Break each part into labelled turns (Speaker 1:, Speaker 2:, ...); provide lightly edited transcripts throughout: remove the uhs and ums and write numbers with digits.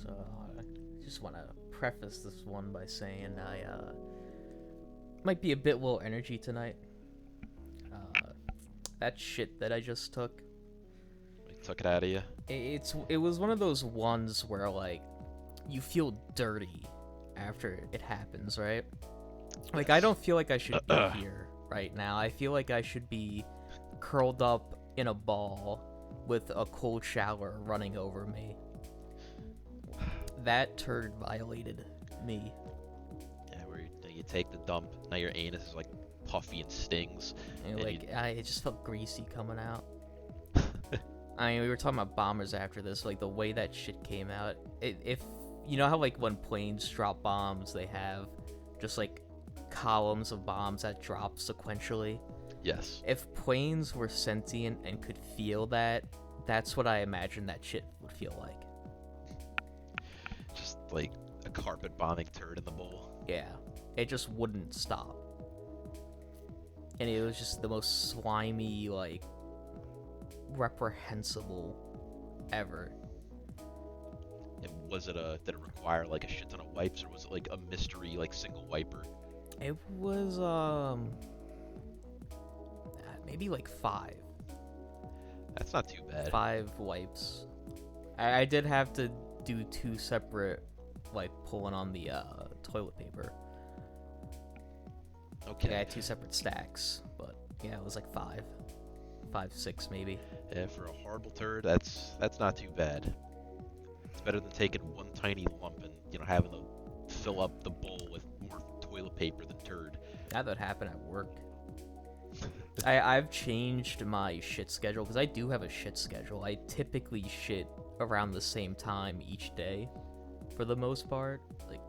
Speaker 1: So I just want to preface this one by saying I might be a bit low energy tonight. That shit that I just took.
Speaker 2: They took it out of you.
Speaker 1: It was one of those ones where like you feel dirty after it happens, right? Like I don't feel like I should be here right now. I feel like I should be curled up in a ball with a cold shower running over me. That turd violated me.
Speaker 2: Yeah, where you take the dump, now your anus is like puffy and stings.
Speaker 1: And it just felt greasy coming out. I mean, we were talking about bombers after this, like the way that shit came out. If you know how like when planes drop bombs, they have just like columns of bombs that drop sequentially.
Speaker 2: Yes.
Speaker 1: If planes were sentient and could feel that, that's what I imagine that shit would feel like.
Speaker 2: Just like a carpet bombing turd in the bowl.
Speaker 1: Yeah, it just wouldn't stop. And it was just the most slimy, like, reprehensible ever.
Speaker 2: And was it did it require like a shit ton of wipes, or was it like a mystery like single wiper?
Speaker 1: It was maybe like 5.
Speaker 2: That's not too bad.
Speaker 1: 5 wipes. I did have to do 2 separate, like, pulling on the toilet paper.
Speaker 2: Okay.
Speaker 1: Yeah, I had 2 separate stacks, but yeah, it was like 5, 6 maybe.
Speaker 2: Yeah, for a horrible turd, that's not too bad. It's better than taking one tiny lump and having to fill up the bowl with more toilet paper than turd.
Speaker 1: That would happen at work. I've changed my shit schedule because I do have a shit schedule. I typically shit around the same time each day, for the most part, like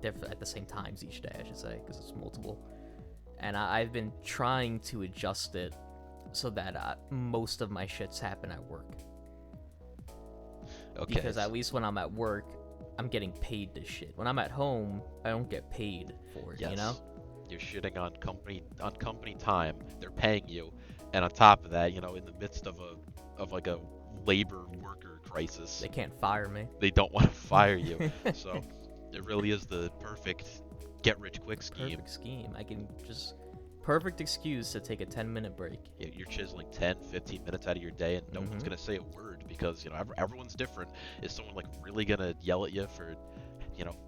Speaker 1: at the same times each day, I should say, because it's multiple. And I've been trying to adjust it so that most of my shits happen at work.
Speaker 2: Okay.
Speaker 1: Because at least when I'm at work, I'm getting paid to shit. When I'm at home, I don't get paid for it.
Speaker 2: Yes.
Speaker 1: You know?
Speaker 2: You're shitting on company time. They're paying you, and on top of that, in the midst of a labor worker crisis,
Speaker 1: They can't fire me.
Speaker 2: they don't want to fire you. So it really is the perfect get rich quick scheme.
Speaker 1: Perfect scheme. I can just perfect excuse to take a 10-minute break.
Speaker 2: You're chiseling 10, 15 minutes out of your day, and no one's gonna say a word because everyone's different. Is someone like really gonna yell at you for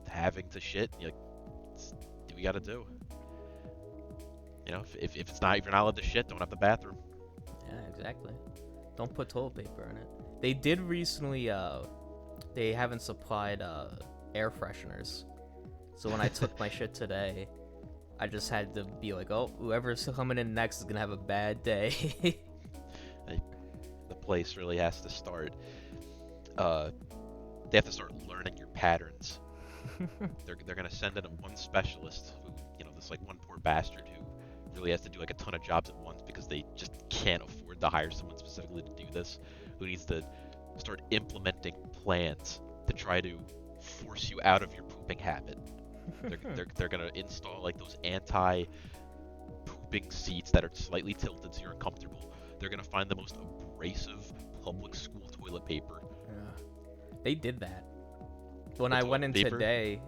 Speaker 2: having to shit? You're like, do we gotta do? If it's not, if you're not allowed to shit, don't have the bathroom.
Speaker 1: Yeah, exactly. Don't put toilet paper in it. They did recently, they haven't supplied air fresheners. So when I took my shit today, I just had to be like, oh, whoever's coming in next is gonna have a bad day.
Speaker 2: The place really has to start. They have to start learning your patterns. They're gonna send in one specialist who, this like one poor bastard who really has to do like a ton of jobs at once because they just can't afford to hire someone specifically to do this, who needs to start implementing plans to try to force you out of your pooping habit. They're gonna install like those anti-pooping seats that are slightly tilted so you're uncomfortable. They're gonna find the most abrasive public school toilet paper.
Speaker 1: Yeah. They did that. When
Speaker 2: The
Speaker 1: I went in
Speaker 2: toilet paper?
Speaker 1: today,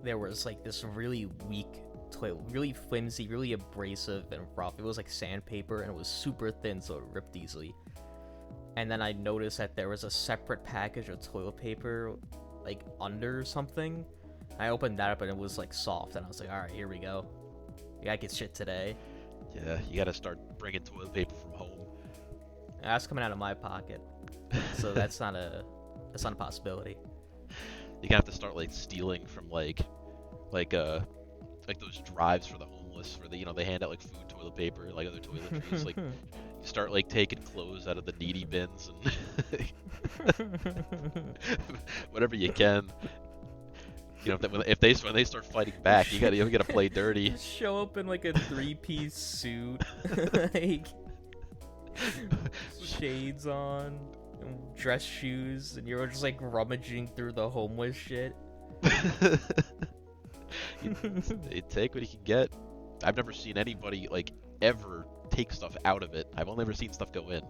Speaker 1: there was like this really weak toilet, really flimsy, really abrasive and rough. It was like sandpaper and it was super thin, so it ripped easily. And then I noticed that there was a separate package of toilet paper, like under something. I opened that up and it was like soft, and I was like, all right, here we go. We gotta get shit today.
Speaker 2: Yeah, you gotta start bringing toilet paper from home.
Speaker 1: And that's coming out of my pocket, so that's not a possibility.
Speaker 2: You're gonna have to start like stealing from like those drives for the homeless where they hand out like food toilet paper, like other toiletries. Like you start like taking clothes out of the needy bins and whatever you can. If they when they start fighting back, you gotta play dirty.
Speaker 1: Show up in like a 3-piece suit, like shades on, and dress shoes, and you're just like rummaging through the homeless shit.
Speaker 2: You take what you can get. I've never seen anybody like ever take stuff out of it. I've only ever seen stuff go in.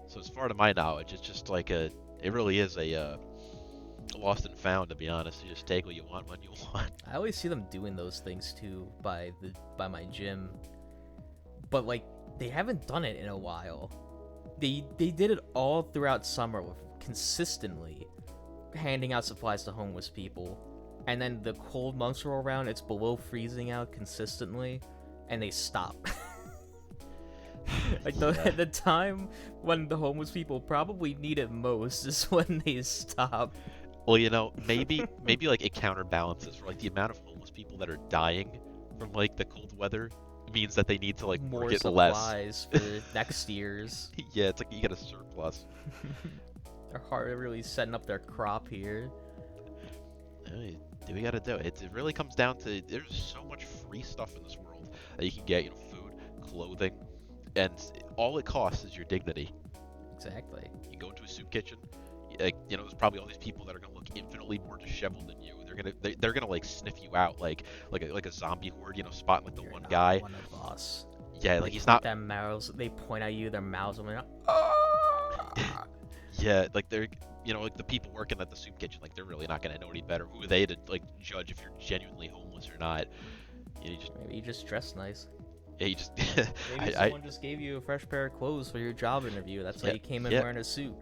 Speaker 2: So as far to my knowledge, it's just like it really is a lost and found, to be honest. You just take what you want when you want.
Speaker 1: I always see them doing those things too by my gym, but like they haven't done it in a while. They did it all throughout summer with consistently handing out supplies to homeless people, and then the cold months roll around, it's below freezing out consistently, and they stop. Like the time when the homeless people probably need it most is when they stop.
Speaker 2: Well, maybe like it counterbalances for like the amount of homeless people that are dying from like the cold weather means that they need to like
Speaker 1: More
Speaker 2: work it less.
Speaker 1: supplies for next year's.
Speaker 2: Yeah, it's like you get a surplus.
Speaker 1: They're hard really setting up their crop here.
Speaker 2: Hey, do we gotta do it? It really comes down to there's so much free stuff in this world that you can get, food, clothing, and all it costs is your dignity.
Speaker 1: Exactly.
Speaker 2: You go into a soup kitchen, like there's probably all these people that are gonna look infinitely more disheveled than you. They're gonna like sniff you out like a zombie horde, spotting like the
Speaker 1: You're
Speaker 2: one
Speaker 1: not
Speaker 2: guy.
Speaker 1: one of us.
Speaker 2: Yeah, like he's not.
Speaker 1: Their mouths. They point at you. Their mouths. And
Speaker 2: Yeah, like they're like the people working at the soup kitchen, like they're really not gonna know any better. Who are they to like judge if you're genuinely homeless or not?
Speaker 1: Maybe you just dress nice.
Speaker 2: Yeah, you just.
Speaker 1: Maybe someone just gave you a fresh pair of clothes for your job interview. That's why you came in wearing a suit.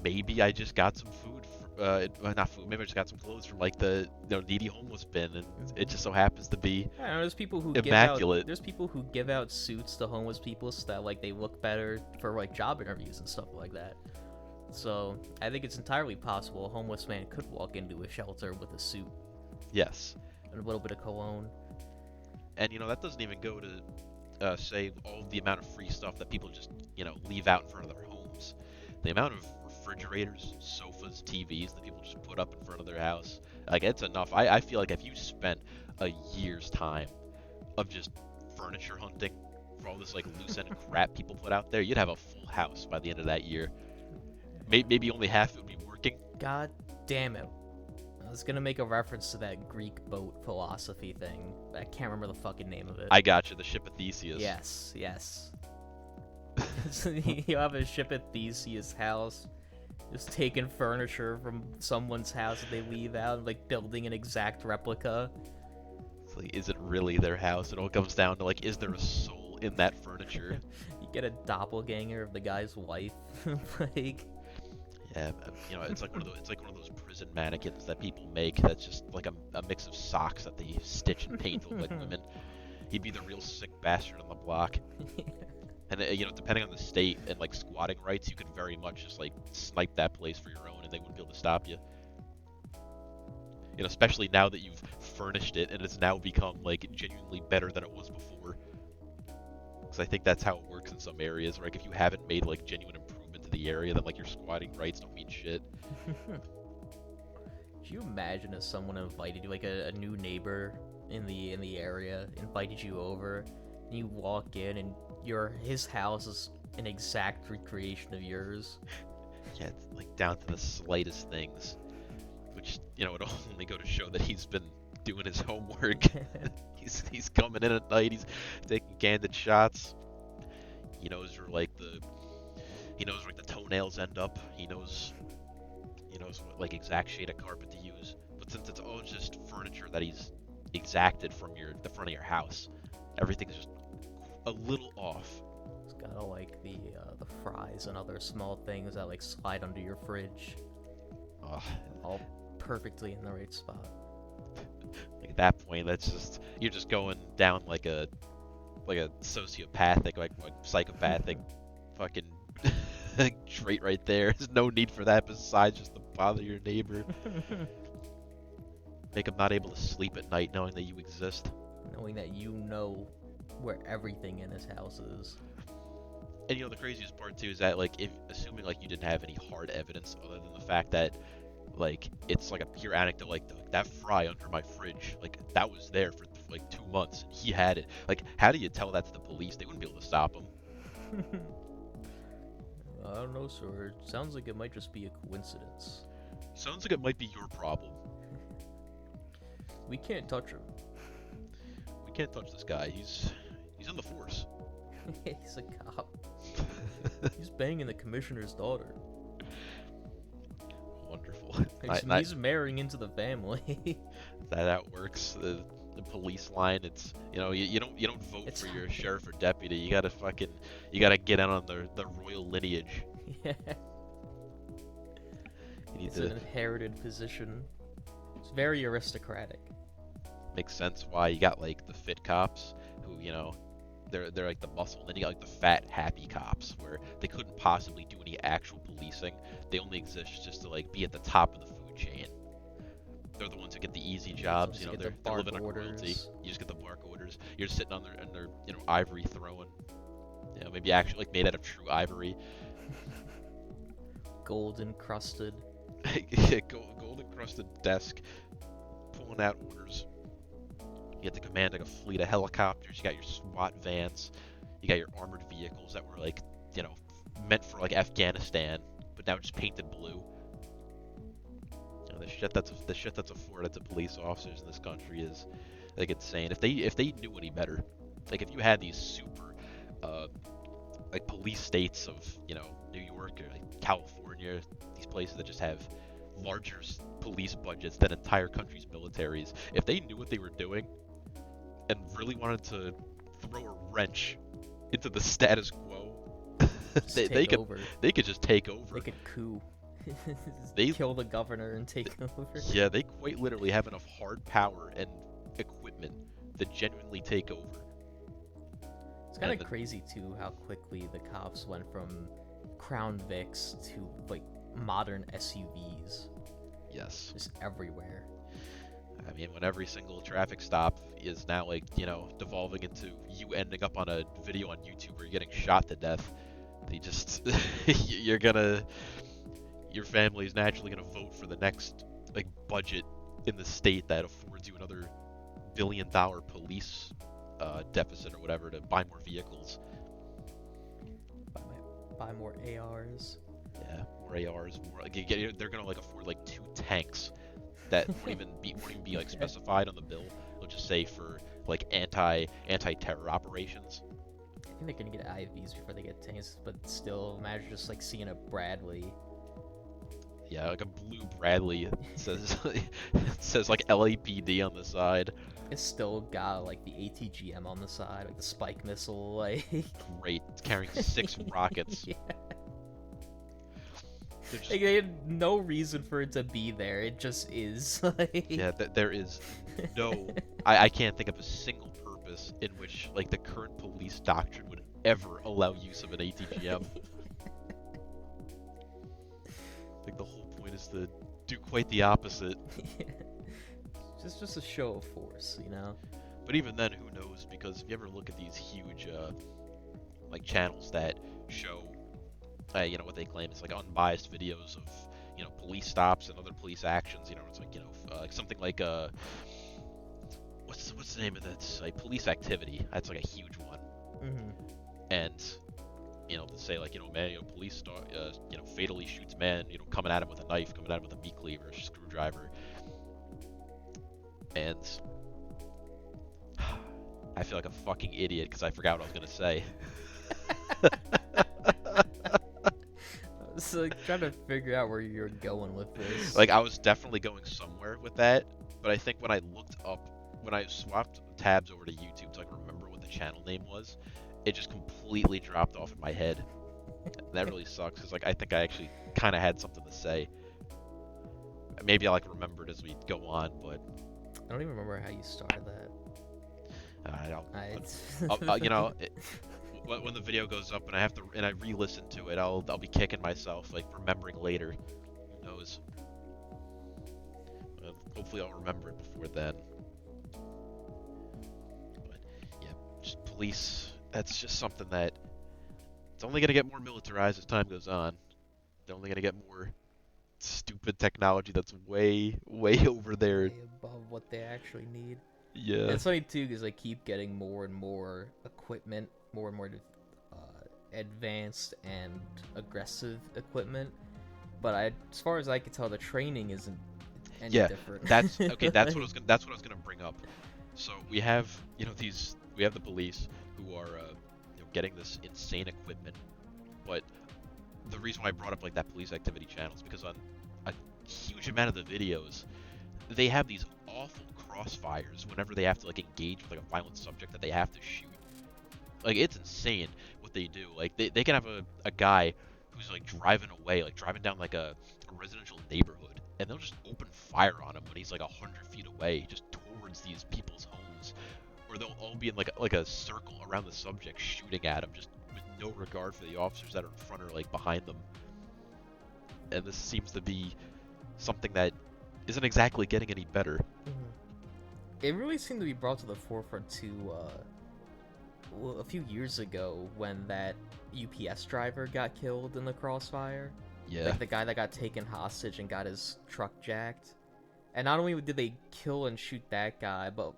Speaker 2: Maybe I just got some food. Not food. Maybe I just got some clothes from like the needy homeless bin, and it just so happens to be.
Speaker 1: I don't know. There's people who
Speaker 2: immaculate.
Speaker 1: There's people who give out suits to homeless people so that like they look better for like job interviews and stuff like that. So I think it's entirely possible a homeless man could walk into a shelter with a suit.
Speaker 2: Yes.
Speaker 1: And a little bit of cologne.
Speaker 2: And that doesn't even go to say all the amount of free stuff that people just leave out in front of their homes. The amount of refrigerators, sofas, TVs that people just put up in front of their house, like it's enough. I feel like if you spent a year's time of just furniture hunting for all this like loose-ended crap people put out there, you'd have a full house by the end of that year. Maybe only half would be working.
Speaker 1: God damn it. I was gonna make a reference to that Greek boat philosophy thing. I can't remember the fucking name of it.
Speaker 2: I got you, the ship of Theseus.
Speaker 1: Yes. So you have a ship at Theseus' house, just taking furniture from someone's house that they leave out, like building an exact replica.
Speaker 2: It's like, is it really their house? It all comes down to like, is there a soul in that furniture?
Speaker 1: You get a doppelganger of the guy's wife. Like,
Speaker 2: yeah, it's like one of those prison mannequins that people make. That's just like a mix of socks that they stitch and paint like women. He'd be the real sick bastard on the block. And depending on the state and like squatting rights, you could very much just like snipe that place for your own, and they wouldn't be able to stop you. Especially now that you've furnished it and it's now become like genuinely better than it was before. Because I think that's how it works in some areas. Like if you haven't made like genuine improvement to the area, then like your squatting rights don't mean shit.
Speaker 1: Could you imagine if someone invited you, like a new neighbor in the area, invited you over, and you walk in and his house is an exact recreation of yours?
Speaker 2: Yeah, it's like down to the slightest things, which would only go to show that he's been doing his homework. he's coming in at night. He's taking candid shots. He knows where the toenails end up. He knows what like exact shade of carpet to use. But since it's all just furniture that he's exacted from the front of your house, everything's just a little off.
Speaker 1: It's gotta like the fries and other small things that like slide under your fridge. All perfectly in the right spot.
Speaker 2: At that point, you're just going down like a sociopathic, like psychopathic fucking trait right there. There's no need for that besides just to bother your neighbor. Make him not able to sleep at night knowing that you exist.
Speaker 1: Knowing that you know where everything in his house is.
Speaker 2: And the craziest part too is that like assuming like you didn't have any hard evidence other than the fact that like it's like a pure anecdote, like that fry under my fridge, like that was there for like 2 months and he had it. Like how do you tell that to the police? They wouldn't be able to stop him.
Speaker 1: I don't know, sir. It sounds like it might just be a coincidence.
Speaker 2: Sounds like it might be your problem.
Speaker 1: We can't touch him.
Speaker 2: We can't touch this guy. He's in the force.
Speaker 1: He's a cop. He's banging the commissioner's daughter.
Speaker 2: Wonderful.
Speaker 1: He's marrying into the family.
Speaker 2: that works. The police line, it's you don't vote for your sheriff or deputy. You gotta get in on the royal lineage.
Speaker 1: Yeah.
Speaker 2: It's
Speaker 1: an inherited position. It's very aristocratic.
Speaker 2: Makes sense why you got like the fit cops who they're like the muscle, and then you got like the fat happy cops where they couldn't possibly do any actual policing. They only exist just to like be at the top of the food chain. They're the ones who get the easy jobs. They're living on royalty. You just get the bark orders. You're just sitting on their ivory throne. Maybe actually like made out of true ivory.
Speaker 1: Gold encrusted.
Speaker 2: Gold encrusted desk, pulling out orders. You get to command like a fleet of helicopters. You got your SWAT vans. You got your armored vehicles that were like meant for like Afghanistan, but now just painted blue. The shit that's afforded to police officers in this country is like insane. If they knew any better, like if you had these super like police states of New York or like California, these places that just have larger police budgets than entire countries' militaries, if they knew what they were doing and really wanted to throw a wrench into the status quo, they could just take over.
Speaker 1: They could coup.
Speaker 2: They
Speaker 1: kill the governor and take over.
Speaker 2: Yeah, they quite literally have enough hard power and equipment to genuinely take over.
Speaker 1: It's kind of crazy too how quickly the cops went from Crown Vics to like modern SUVs.
Speaker 2: Yes.
Speaker 1: Just everywhere.
Speaker 2: I mean, when every single traffic stop is now like, devolving into you ending up on a video on YouTube where you're getting shot to death, they just, your family is naturally going to vote for the next like budget in the state that affords you another $1 billion police deficit or whatever to buy more vehicles.
Speaker 1: Buy more ARs.
Speaker 2: Yeah, more ARs. More. Like, they're gonna like afford like 2 tanks that won't even be like specified on the bill. It'll just say for like anti-terror operations.
Speaker 1: I think they're gonna get IVs before they get tanks, but still, imagine just like seeing a Bradley.
Speaker 2: Yeah, like a blue Bradley. It says like LAPD on the side.
Speaker 1: It's still got like the ATGM on the side, like the spike missile, like.
Speaker 2: Great, it's carrying 6 rockets.
Speaker 1: Yeah. Like, they had no reason for it to be there. It just is. Like...
Speaker 2: Yeah, there is no. I can't think of a single purpose in which like the current police doctrine would ever allow use of an ATGM. Like the whole point is to do quite the opposite.
Speaker 1: Yeah. Just a show of force,
Speaker 2: But even then, who knows? Because if you ever look at these huge, like channels that show, what they claim is like unbiased videos of, police stops and other police actions. It's like, like something like what's the name of that? It's like police activity. That's like a huge one.
Speaker 1: Mm-hmm.
Speaker 2: And to say like, man, police star, fatally shoots man, coming at him with a knife, coming at him with a meat cleaver, a screwdriver. And I feel like a fucking idiot because I forgot what I was gonna say.
Speaker 1: I was like trying to figure out where you're going with this.
Speaker 2: Like I was definitely going somewhere with that, but I think when I swapped tabs over to YouTube so I can remember what the channel name was, it just completely dropped off in my head. And that really sucks because like I think I actually kind of had something to say. Maybe I'll like remember it as we go on, but
Speaker 1: I don't even remember how you started that.
Speaker 2: When the video goes up and I re-listen to it, I'll be kicking myself, like remembering later. Who knows? Hopefully I'll remember it before then. But yeah, just police. That's just something that it's only gonna get more militarized as time goes on. They're only gonna get more stupid technology that's way over there.
Speaker 1: Way above what they actually need.
Speaker 2: Yeah.
Speaker 1: And it's funny too because they keep getting more and more equipment, more and more advanced and aggressive equipment. But as far as I can tell, the training isn't any different.
Speaker 2: That's okay. That's what I was gonna bring up. So we have we have the police who are getting this insane equipment, but the reason why I brought up like that police activity channel is because on a huge amount of the videos, they have these awful crossfires whenever they have to like engage with like a violent subject that they have to shoot. Like it's insane what they do. Like they can have a guy who's like driving away, like driving down like a residential neighborhood, and they'll just open fire on him when he's like 100 feet away, just towards these people's homes, or they'll all be in like a circle around the subject shooting at him, just with no regard for the officers that are in front or like behind them. And this seems to be something that isn't exactly getting any better.
Speaker 1: It really seemed to be brought to the forefront too, a few years ago when that UPS driver got killed in the crossfire.
Speaker 2: Yeah.
Speaker 1: Like the guy that got taken hostage and got his truck jacked. And not only did they kill and shoot that guy, but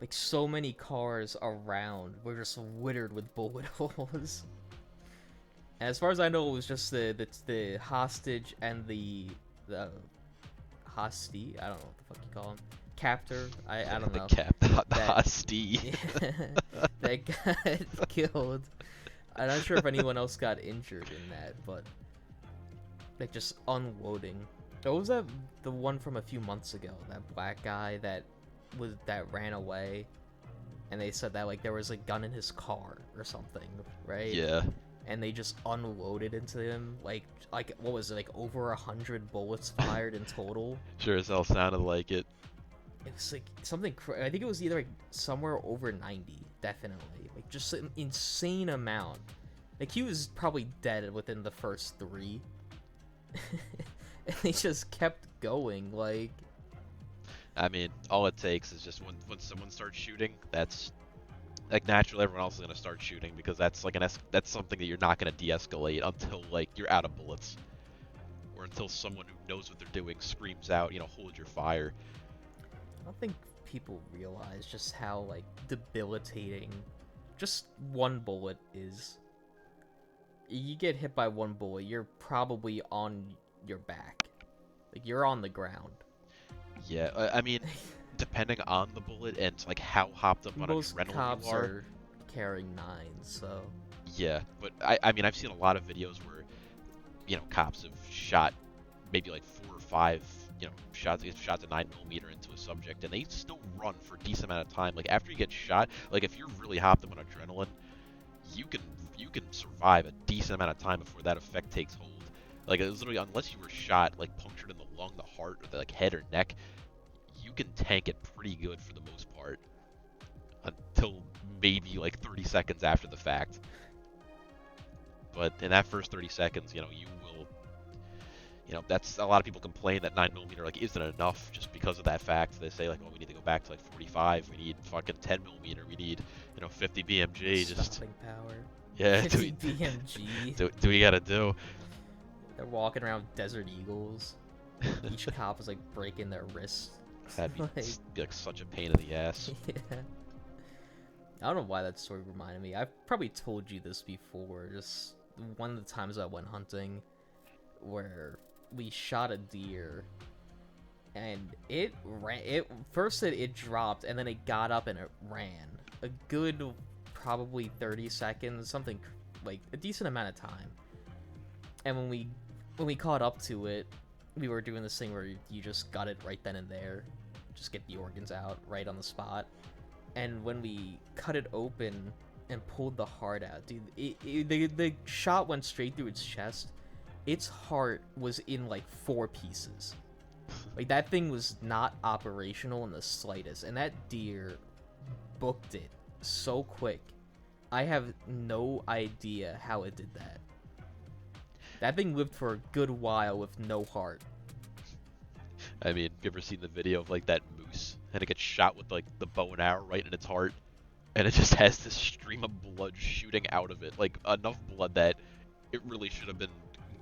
Speaker 1: like so many cars around were just littered with bullet holes. And as far as I know, it was just the hostage and the hostie. I don't know what the fuck you call him. Captor. I don't know.
Speaker 2: The hostie.
Speaker 1: That got killed. I'm not sure if anyone else got injured in that, but like just unloading. What was that? The one from a few months ago, that black guy that ran away, and they said that like there was a gun in his car or something, right?
Speaker 2: Yeah.
Speaker 1: And they just unloaded into him, like what was it, like over 100 bullets fired in total?
Speaker 2: Sure as hell sounded like it.
Speaker 1: It was like something. I think it was either like somewhere over 90, definitely. Like just an insane amount. Like he was probably dead within the first 3. And they just kept going. Like,
Speaker 2: I mean, all it takes is just when someone starts shooting, that's like naturally everyone else is gonna start shooting, because that's like that's something that you're not gonna de-escalate until like you're out of bullets, or until someone who knows what they're doing screams out, hold your fire.
Speaker 1: I don't think people realize just how like debilitating just one bullet is. You get hit by one bullet, you're probably on your back. Like you're on the ground.
Speaker 2: Yeah, I mean, depending on the bullet and like how hopped up on
Speaker 1: Most
Speaker 2: adrenaline
Speaker 1: cops
Speaker 2: you are.
Speaker 1: are carrying 9s, so.
Speaker 2: Yeah, but I mean, I've seen a lot of videos where, cops have shot maybe like 4 or 5, shots at 9mm into a subject, and they still run for a decent amount of time. Like after you get shot, like if you're really hopped up on adrenaline, you can survive a decent amount of time before that effect takes hold. Like it was literally, unless you were shot like punctured in the lung, the heart, or the like head or neck, you can tank it pretty good for the most part until maybe like 30 seconds after the fact. But in that first 30 seconds, you will, that's, a lot of people complain that 9mm like isn't enough just because of that fact. They say like, oh, we need to go back to like 45, we need fucking 10mm, we need 50 BMG.
Speaker 1: Stopping power.
Speaker 2: Yeah,
Speaker 1: 50 BMG.
Speaker 2: do we gotta do?
Speaker 1: They're walking around with Desert Eagles. Each cop is like breaking their wrists.
Speaker 2: That'd be like such a pain in the ass.
Speaker 1: Yeah. I don't know why that story reminded me. I've probably told you this before. Just one of the times I went hunting, where we shot a deer, and it ran. It dropped, and then it got up and it ran a good probably 30 seconds, something like a decent amount of time. And when we caught up to it, we were doing this thing where you just got it right then and there, just get the organs out right on the spot. And when we cut it open and pulled the heart out, dude, the shot went straight through its chest. Its heart was in like 4 pieces. Like that thing was not operational in the slightest, and that deer booked it so quick. I have no idea how it did that. That thing lived for a good while with no heart.
Speaker 2: I mean, have you ever seen the video of like that moose and it gets shot with like the bow and arrow right in its heart, and it just has this stream of blood shooting out of it, like enough blood that it really should have been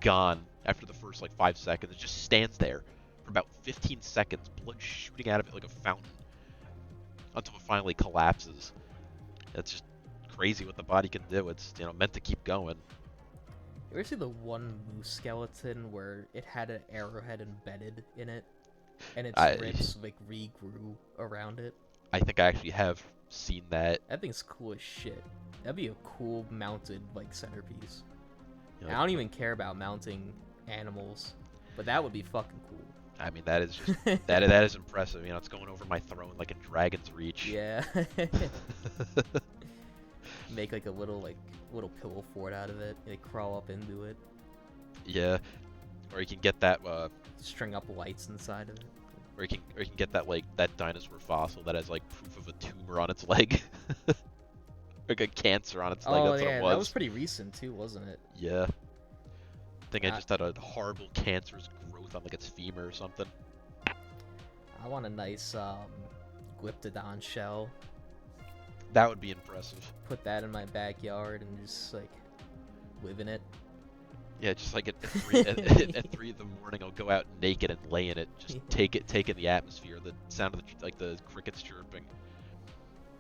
Speaker 2: gone after the first like 5 seconds. It just stands there for about 15 seconds, blood shooting out of it like a fountain, until it finally collapses. It's just crazy what the body can do. It's meant to keep going.
Speaker 1: You ever see the one moose skeleton where it had an arrowhead embedded in it, and its ribs like regrew around it?
Speaker 2: I think I actually have seen that.
Speaker 1: That thing's cool as shit. That'd be a cool mounted like centerpiece.
Speaker 2: Like,
Speaker 1: I don't even care about mounting animals, but that would be fucking cool.
Speaker 2: I mean, that is just that is impressive. You know, it's going over my throne like in Dragon's Reach.
Speaker 1: Yeah. Make like a little pillow fort out of it. They crawl up into it.
Speaker 2: Yeah, or you can get that
Speaker 1: String up lights inside of it.
Speaker 2: or you can get that like that dinosaur fossil that has like proof of a tumor on its leg. Like a cancer on its leg,
Speaker 1: Oh
Speaker 2: that's what
Speaker 1: yeah,
Speaker 2: it was.
Speaker 1: that was pretty recent too, wasn't it?
Speaker 2: Yeah. I think I just had a horrible cancerous growth on like its femur or something.
Speaker 1: I want a nice Glyptodon shell.
Speaker 2: That would be impressive.
Speaker 1: Put that in my backyard and just like live in it.
Speaker 2: Yeah, just like at 3 in the morning, I'll go out naked and lay in it. Just take in the atmosphere, the sound of the crickets chirping.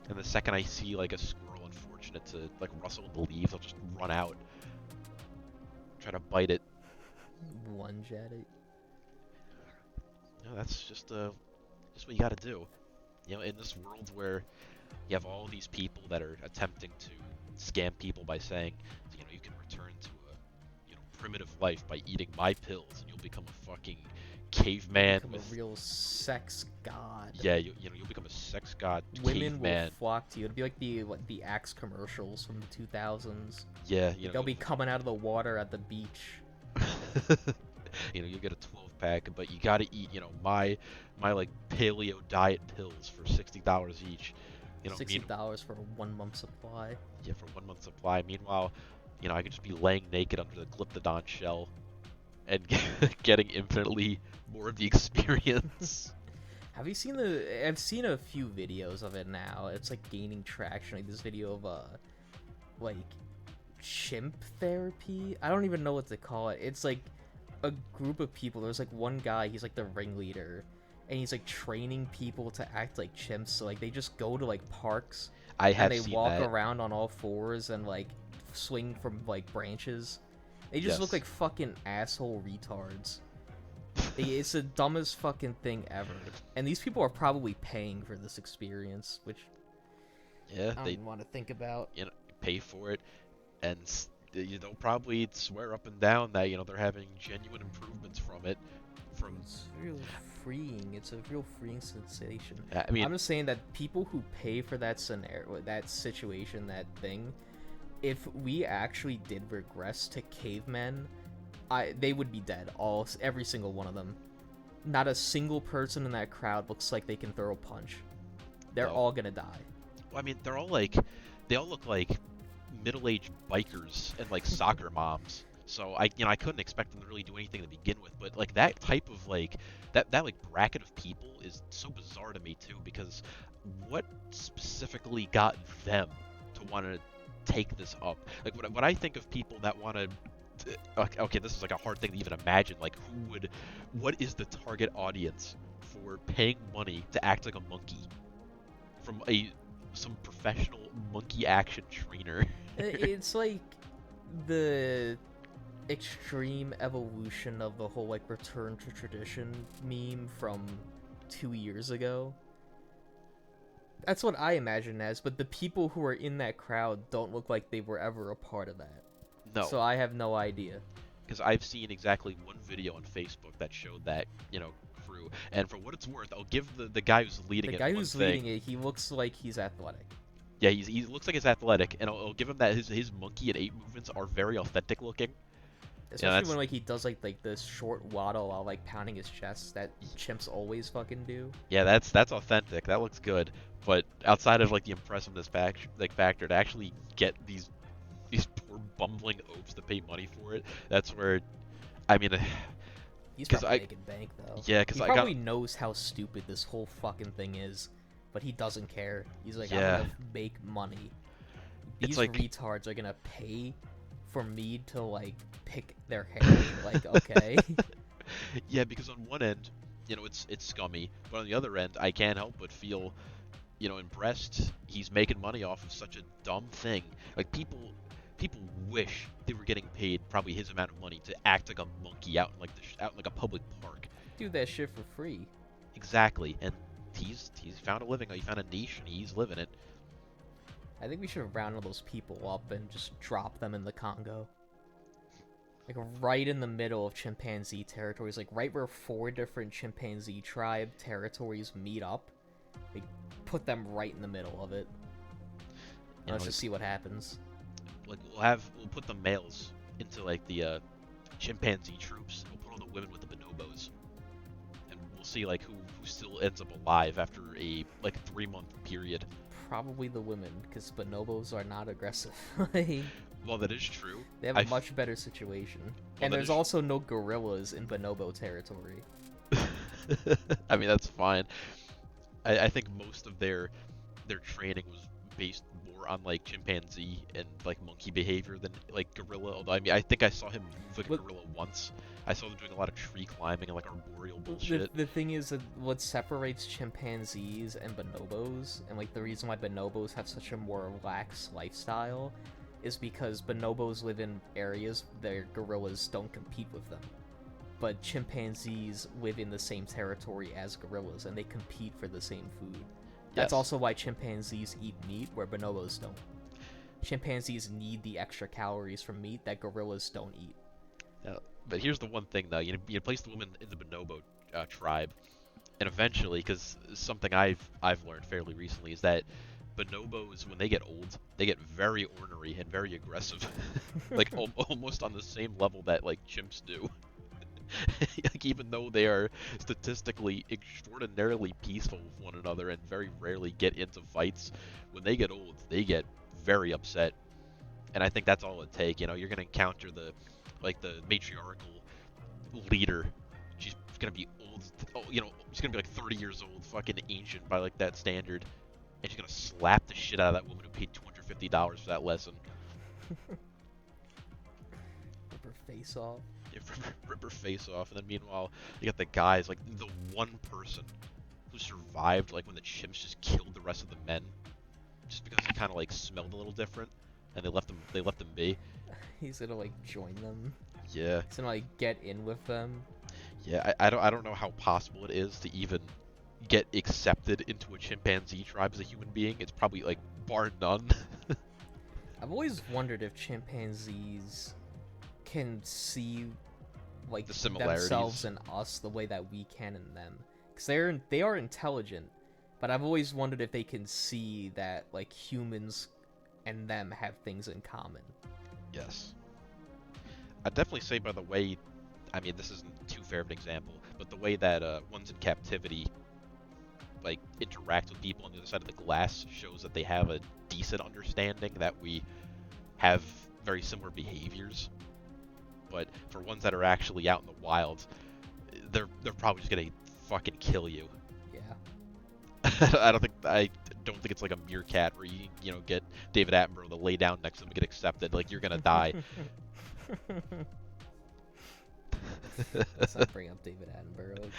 Speaker 2: And the second I see like a squirrel unfortunate to like rustle in the leaves, I'll just run out, try to bite it.
Speaker 1: Lunge at it.
Speaker 2: No, that's just what you gotta do. You know, in this world where you have all these people that are attempting to scam people by saying, you know, you can return to a, you know, primitive life by eating my pills and you'll become a fucking caveman
Speaker 1: Become
Speaker 2: with
Speaker 1: a real sex god.
Speaker 2: Yeah, you know, you'll become a sex god
Speaker 1: Women
Speaker 2: caveman.
Speaker 1: will flock to you. It'll be like the Axe commercials from the 2000s.
Speaker 2: Yeah, you know,
Speaker 1: They'll be coming out of the water at the beach.
Speaker 2: you know, you'll get a 12-pack, but you gotta eat, you know, my like paleo diet pills for $60 each. You know,
Speaker 1: $60 for a 1 month supply.
Speaker 2: Yeah, for 1 month supply. Meanwhile, you know, I could just be laying naked under the Glyptodon shell and getting infinitely more of the experience.
Speaker 1: Have you seen I've seen a few videos of it now. It's like gaining traction. Like this video of like chimp therapy. I don't even know what to call it. It's like a group of people. There's like one guy. He's like the ringleader, and he's like training people to act like chimps. So like they just go to like parks and they walk around on all fours and like swing from like branches. They just look like fucking asshole retards. It's the dumbest fucking thing ever. And these people are probably paying for this experience, which I don't want to think about.
Speaker 2: You know, pay for it, and they'll probably swear up and down that, you know, they're having genuine improvements from it.
Speaker 1: It's real freeing. It's a real freeing sensation.
Speaker 2: I mean,
Speaker 1: I'm just saying that people who pay for that scenario, that situation, that thing, if we actually did regress to cavemen, they would be dead. Every single one of them. Not a single person in that crowd looks like they can throw a punch. They're all gonna die.
Speaker 2: Well, I mean, they all look like middle-aged bikers and like soccer moms. So I couldn't expect them to really do anything to begin with. But like that type of like that like bracket of people is so bizarre to me too, because what specifically got them to want to take this up? Like when I think of people that want to, okay, this is like a hard thing to even imagine. Like what is the target audience for paying money to act like a monkey from some professional monkey action trainer?
Speaker 1: It's like the extreme evolution of the whole like return to tradition meme from 2 years ago. That's what I imagine as, but the people who are in that crowd don't look like they were ever a part of that.
Speaker 2: No.
Speaker 1: So I have no idea.
Speaker 2: Because I've seen exactly one video on Facebook that showed that, you know, crew. And for what it's worth, I'll give the guy who's leading it. The guy who's leading it,
Speaker 1: he looks like he's athletic.
Speaker 2: Yeah, he looks like he's athletic, and I'll give him that his monkey and ape movements are very authentic looking.
Speaker 1: Especially when like he does like this short waddle while like pounding his chest that chimps always fucking do.
Speaker 2: Yeah, that's authentic. That looks good. But outside of like the impressiveness factor, to actually get these poor bumbling oafs to pay money for it, that's where, I mean,
Speaker 1: he's probably making bank though.
Speaker 2: Yeah, because
Speaker 1: he probably knows how stupid this whole fucking thing is, but he doesn't care. He's like, I'm gonna make money. These retards are gonna pay for me to like pick their hair. Like, okay.
Speaker 2: Yeah, because on one end, you know, it's scummy, but on the other end, I can't help but feel, you know, impressed. He's making money off of such a dumb thing. Like people wish they were getting paid probably his amount of money to act like a monkey out in like a public park.
Speaker 1: Do that shit for free.
Speaker 2: Exactly, and he's found a living. He found a niche, and he's living it.
Speaker 1: I think we should round all those people up and just drop them in the Congo. like right in the middle of chimpanzee territories, like right where 4 different chimpanzee tribe territories meet up. They put them right in the middle of it. Let's just see what happens.
Speaker 2: Like we'll put the males into like the chimpanzee troops. We'll put all the women with the bonobos, and we'll see like who still ends up alive after a like 3-month period.
Speaker 1: Probably the women, because bonobos are not aggressive.
Speaker 2: Well, that is true.
Speaker 1: They have a much better situation. Well, and there's also no gorillas in bonobo territory.
Speaker 2: I mean, that's fine. I think most of their training was based more on like chimpanzee and like monkey behavior than like gorilla. Although I mean, I think I saw him move like a gorilla once. I saw them doing a lot of tree climbing and like arboreal bullshit.
Speaker 1: The thing is that what separates chimpanzees and bonobos, and like the reason why bonobos have such a more lax lifestyle, is because bonobos live in areas where gorillas don't compete with them. But chimpanzees live in the same territory as gorillas, and they compete for the same food. That's also why chimpanzees eat meat, where bonobos don't. Chimpanzees need the extra calories from meat that gorillas don't eat.
Speaker 2: But here's the one thing, though. You place the woman in the bonobo tribe, and eventually, because something I've learned fairly recently is that bonobos, when they get old, they get very ornery and very aggressive, like almost on the same level that like chimps do. Like, even though they are statistically extraordinarily peaceful with one another and very rarely get into fights, when they get old, they get very upset. And I think that's all it takes. You know, you're gonna encounter the matriarchal leader. She's gonna be old. You know, she's gonna be like 30 years old, fucking ancient by like that standard, and she's gonna slap the shit out of that woman who paid $250 for that lesson.
Speaker 1: Rip her face off.
Speaker 2: Yeah, rip her face off, and then meanwhile you got the guys, like the one person who survived, like when the chimps just killed the rest of the men, just because he kind of like smelled a little different, and they left them be.
Speaker 1: He's gonna like join them.
Speaker 2: Yeah.
Speaker 1: He's gonna like get in with them.
Speaker 2: Yeah, I don't know how possible it is to even get accepted into a chimpanzee tribe as a human being. It's probably like bar none.
Speaker 1: I've always wondered if chimpanzees can see like
Speaker 2: the similarities
Speaker 1: themselves and us the way that we can in them, because they are intelligent, but I've always wondered if they can see that like humans and them have things in common.
Speaker 2: Yes. I'd definitely say, by the way, I mean, this isn't too fair of an example, but the way that ones in captivity like interact with people on the other side of the glass shows that they have a decent understanding that we have very similar behaviors. But for ones that are actually out in the wild, they're probably just gonna fucking kill you.
Speaker 1: Yeah.
Speaker 2: I don't think it's like a meerkat where you know get David Attenborough to lay down next to him and get accepted. Like, you're gonna die.
Speaker 1: Let's not bring up David Attenborough.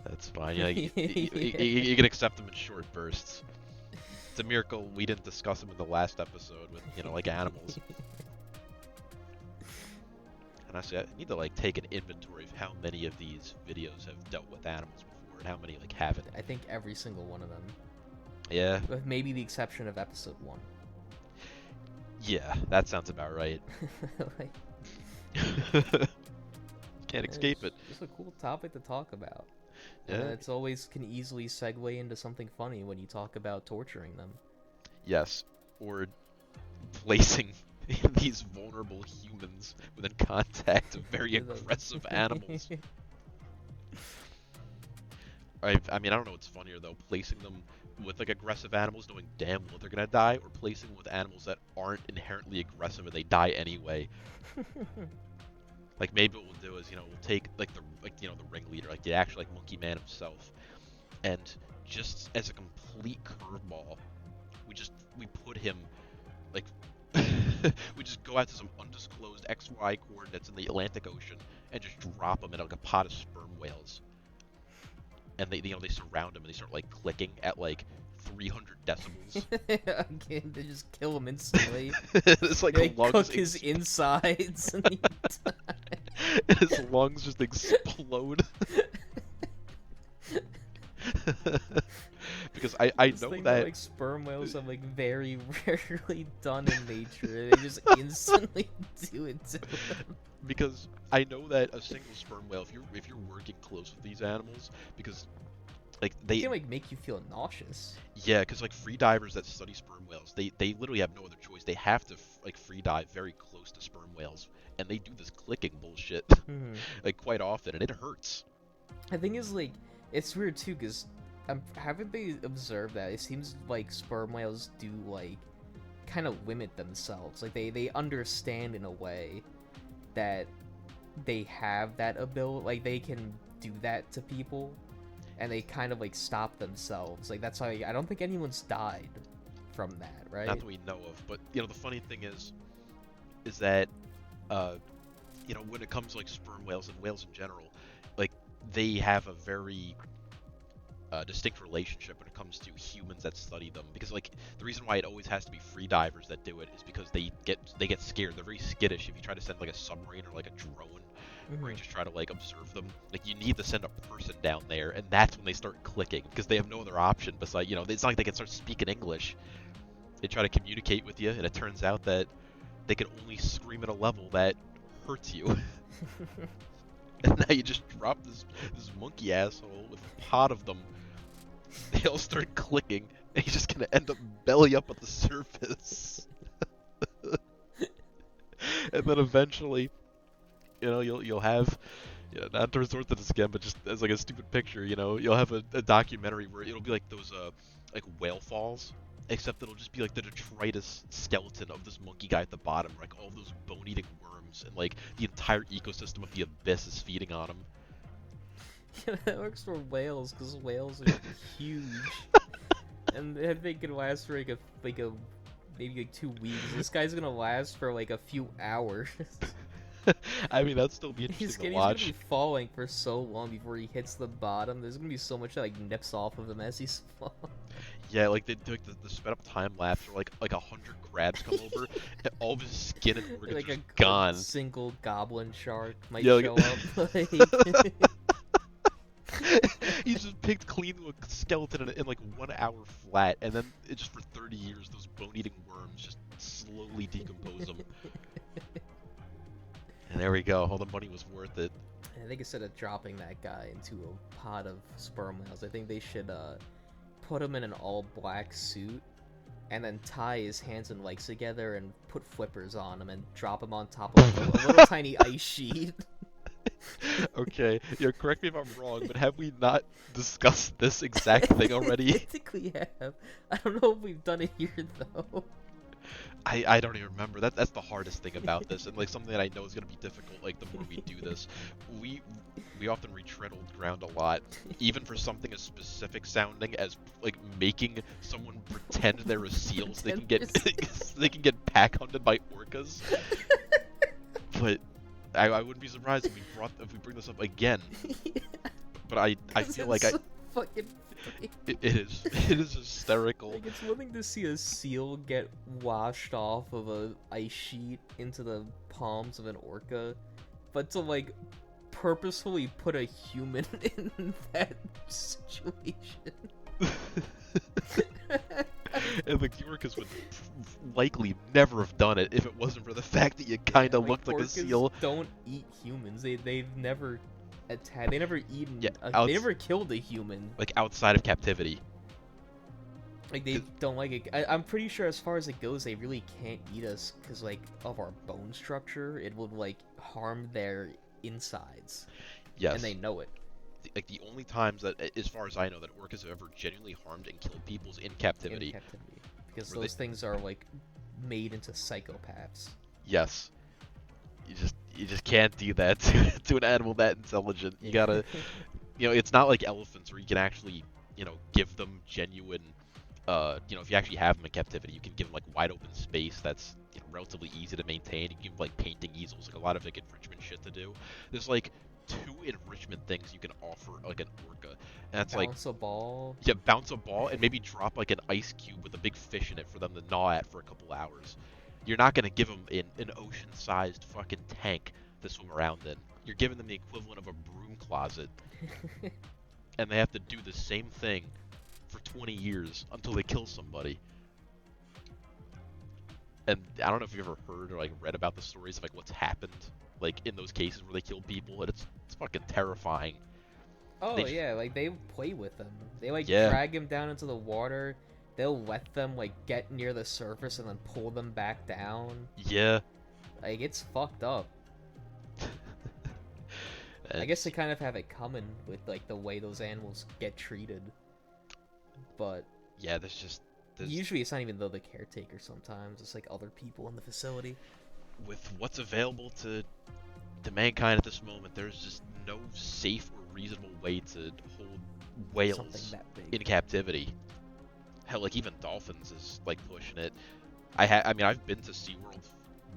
Speaker 2: That's fine. Yeah, you can accept them in short bursts. It's a miracle we didn't discuss them in the last episode with, you know, like animals. And honestly, I need to like take an inventory of how many of these videos have dealt with animals before and how many like haven't.
Speaker 1: I think every single one of them.
Speaker 2: Yeah.
Speaker 1: With maybe the exception of episode 1.
Speaker 2: Yeah, that sounds about right.
Speaker 1: Like,
Speaker 2: can't escape it.
Speaker 1: It's a cool topic to talk about.
Speaker 2: Yeah.
Speaker 1: And it's always can easily segue into something funny when you talk about torturing them.
Speaker 2: Yes, or placing these vulnerable humans within contact of very aggressive animals. I mean, I don't know what's funnier though, placing them with like aggressive animals knowing damn well they're gonna die, or placing them with animals that aren't inherently aggressive and they die anyway. Like, maybe what we'll do is, you know, we'll take like the ringleader, like the actual like Monkey Man himself, and just as a complete curveball, we put him like we just go out to some undisclosed XY coordinates in the Atlantic Ocean and just drop him in like a pot of sperm whales. And they surround him and they start like clicking at like 300 decibels.
Speaker 1: Okay, they just kill him instantly.
Speaker 2: It's like
Speaker 1: they
Speaker 2: lungs
Speaker 1: cook his insides and he
Speaker 2: and his lungs just explode. because I
Speaker 1: This
Speaker 2: know
Speaker 1: thing
Speaker 2: that
Speaker 1: like sperm whales are like very rarely done in nature. They just instantly do it to them.
Speaker 2: because I know that a single sperm whale, if you're working close with these animals, because like
Speaker 1: It can like make you feel nauseous.
Speaker 2: yeah, because like free divers that study sperm whales, they literally have no other choice. They have to like free dive very close to sperm whales, and they do this clicking bullshit like quite often, and it hurts.
Speaker 1: The thing is, like, it's weird too, because haven't they observed that it seems like sperm whales do like kind of limit themselves. Like they understand in a way that they have that ability, like they can do that to people, and they kind of like stop themselves. Like that's why I don't think anyone's died from that, right?
Speaker 2: Not that we know of, but you know the funny thing is that you know when it comes to like sperm whales and whales in general, like they have a very distinct relationship when it comes to humans that study them, because like the reason why it always has to be free divers that do it is because they get scared. They're very skittish if you try to send like a submarine or like a drone or you just try to like observe them. Like you need to send a person down there, and that's when they start clicking, because they have no other option besides, you know, it's not like they can start speaking English. They try to communicate with you, and it turns out that they can only scream at a level that hurts you. And now you just drop this monkey asshole with a pot of them. They all start clicking, and he's just gonna end up belly up at the surface. And then eventually, you know, you'll have, you know, not to resort to this again, but just as like a stupid picture, you know, you'll have a documentary where it'll be like those like whale falls, except it'll just be like the detritus skeleton of this monkey guy at the bottom, like all those bone-eating worms, and like the entire ecosystem of the abyss is feeding on him.
Speaker 1: Yeah, that works for whales, because whales are huge, and they can last for like a maybe like 2 weeks. This guy's gonna last for like a few hours.
Speaker 2: I mean, that'd still be interesting to watch.
Speaker 1: He's gonna be falling for so long before he hits the bottom. There's gonna be so much that like nips off of him as he's falling.
Speaker 2: Yeah, like they do like the sped up time lapse where like 100 crabs come over, and all of his skin and organs
Speaker 1: Like
Speaker 2: are
Speaker 1: a
Speaker 2: gone.
Speaker 1: single goblin shark might
Speaker 2: Yeah,
Speaker 1: show up. Like...
Speaker 2: He's just picked clean to a skeleton in like 1 hour flat, and then it just for 30 years those bone-eating worms just slowly decompose him. And there we go. All the money was worth it.
Speaker 1: I think instead of dropping that guy into a pot of sperm whales, I think they should put him in an all-black suit and then tie his hands and legs together and put flippers on him and drop him on top of a little tiny ice sheet.
Speaker 2: Okay, yeah, correct me if I'm wrong, but have we not discussed this exact thing already?
Speaker 1: I think we have. I don't know if we've done it here, though.
Speaker 2: I don't even remember. That's the hardest thing about this, and like something that I know is gonna be difficult. Like the more we do this, we often retread old ground a lot, even for something as specific sounding as like making someone pretend they're a seal so they can get they can get pack hunted by orcas. But I wouldn't be surprised if we bring this up again. But I feel like
Speaker 1: so fucking
Speaker 2: it is hysterical.
Speaker 1: Like, it's one thing to see a seal get washed off of a ice sheet into the palms of an orca, but to like purposefully put a human in that situation.
Speaker 2: And the orcas would likely never have done it if it wasn't for the fact that you kind of looked like a seal.
Speaker 1: Don't eat humans. They've never attacked. They never eaten.
Speaker 2: Yeah,
Speaker 1: they never killed a human.
Speaker 2: Like outside of captivity.
Speaker 1: Like they don't like it. I'm pretty sure as far as it goes, they really can't eat us because like of our bone structure. It would like harm their insides.
Speaker 2: Yes.
Speaker 1: And they know it.
Speaker 2: Like the only times that, as far as I know, that orcas have ever genuinely harmed and killed people is in captivity.
Speaker 1: In captivity, because those things are like made into psychopaths.
Speaker 2: Yes. You just can't do that to an animal that intelligent. You gotta, you know, it's not like elephants where you can actually, you know, give them genuine, you know, if you actually have them in captivity, you can give them like wide open space that's, you know, relatively easy to maintain. You can give them like painting easels, like a lot of like enrichment shit to do. There's like 2 enrichment things you can offer like an orca, and that's like
Speaker 1: bounce a ball.
Speaker 2: Yeah, bounce a ball and maybe drop like an ice cube with a big fish in it for them to gnaw at for a couple hours. You're not gonna give them an ocean-sized fucking tank to swim around in. You're giving them the equivalent of a broom closet, and they have to do the same thing for 20 years until they kill somebody. And I don't know if you've ever heard or like read about the stories of like what's happened like in those cases where they kill people, and it's fucking terrifying.
Speaker 1: Oh
Speaker 2: They
Speaker 1: yeah, like they play with them. They like
Speaker 2: Yeah.
Speaker 1: drag him down into the water. They'll let them like get near the surface and then pull them back down.
Speaker 2: Yeah.
Speaker 1: Like it's fucked up. I guess they kind of have it coming with like the way those animals get treated. But
Speaker 2: yeah, there's
Speaker 1: usually it's not even though the caretaker. Sometimes it's like other people in the facility.
Speaker 2: with what's available to mankind at this moment, there's just no safe or reasonable way to hold whales
Speaker 1: Something that big.
Speaker 2: in captivity. Hell, like even dolphins is like pushing it. I mean, I've been to SeaWorld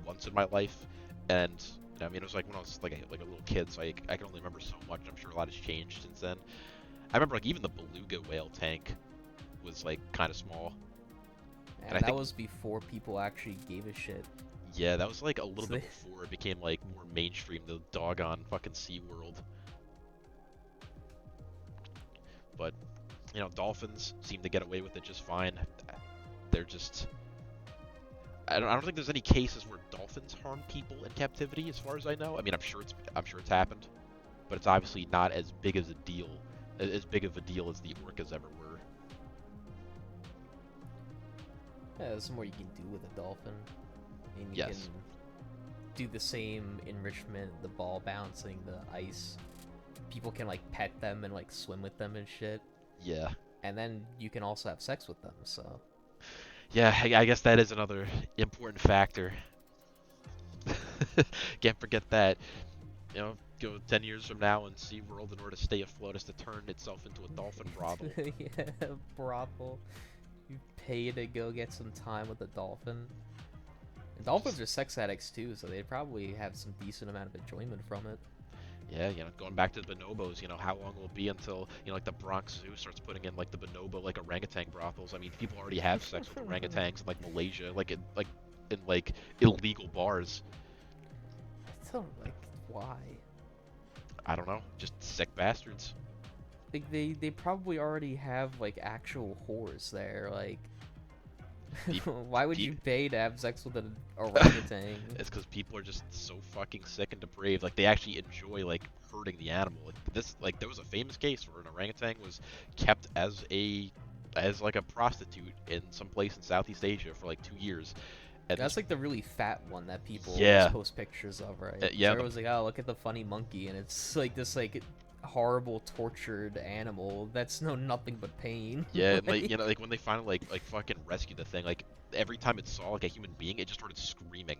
Speaker 2: once in my life, and I mean, it was like when I was like a little kid, so I can only remember so much. I'm sure a lot has changed since then. I remember like even the beluga whale tank was like kind of small.
Speaker 1: And
Speaker 2: I
Speaker 1: that
Speaker 2: think-
Speaker 1: was before people actually gave a shit.
Speaker 2: Yeah, that was like a little
Speaker 1: So
Speaker 2: bit before it became like more mainstream, the doggone fucking SeaWorld. But, you know, dolphins seem to get away with it just fine. They're just... I don't think there's any cases where dolphins harm people in captivity, as far as I know. I mean, I'm sure it's happened, but it's obviously not as big as a deal, as big of a deal as the orcas ever were.
Speaker 1: Yeah, there's more you can do with a dolphin. I mean, you
Speaker 2: Yes.
Speaker 1: can do the same enrichment, the ball bouncing, the ice. People can like pet them and like swim with them and shit.
Speaker 2: Yeah.
Speaker 1: And then you can also have sex with them, so.
Speaker 2: Yeah, I guess that is another important factor. Can't forget that. You know, go 10 years from now and SeaWorld, in order to stay afloat, has to turn itself into a dolphin brothel.
Speaker 1: Yeah, brothel. You pay to go get some time with a dolphin. And dolphins are sex addicts too, so they'd probably have some decent amount of enjoyment from it.
Speaker 2: Yeah, you know, going back to the bonobos, you know, how long will it be until, you know, like the Bronx Zoo starts putting in like the bonobo, like orangutan brothels? I mean, people already have sex with orangutans in like Malaysia, like in illegal bars.
Speaker 1: I don't like why.
Speaker 2: I don't know, just sick bastards.
Speaker 1: Like they probably already have like actual whores there. Like, why would you pay to have sex with an orangutan?
Speaker 2: It's because people are just so fucking sick and depraved. Like they actually enjoy like hurting the animal. Like there was a famous case where an orangutan was kept as like a prostitute in some place in Southeast Asia for like 2 years. And
Speaker 1: That's like the really fat one that people
Speaker 2: Yeah.
Speaker 1: post pictures of, right?
Speaker 2: Yeah,
Speaker 1: So everyone's like, oh, look at the funny monkey, and it's like this like horrible tortured animal that's known nothing but pain.
Speaker 2: yeah, and, like you know, like when they finally like fucking rescued the thing, like every time it saw like a human being, it just started screaming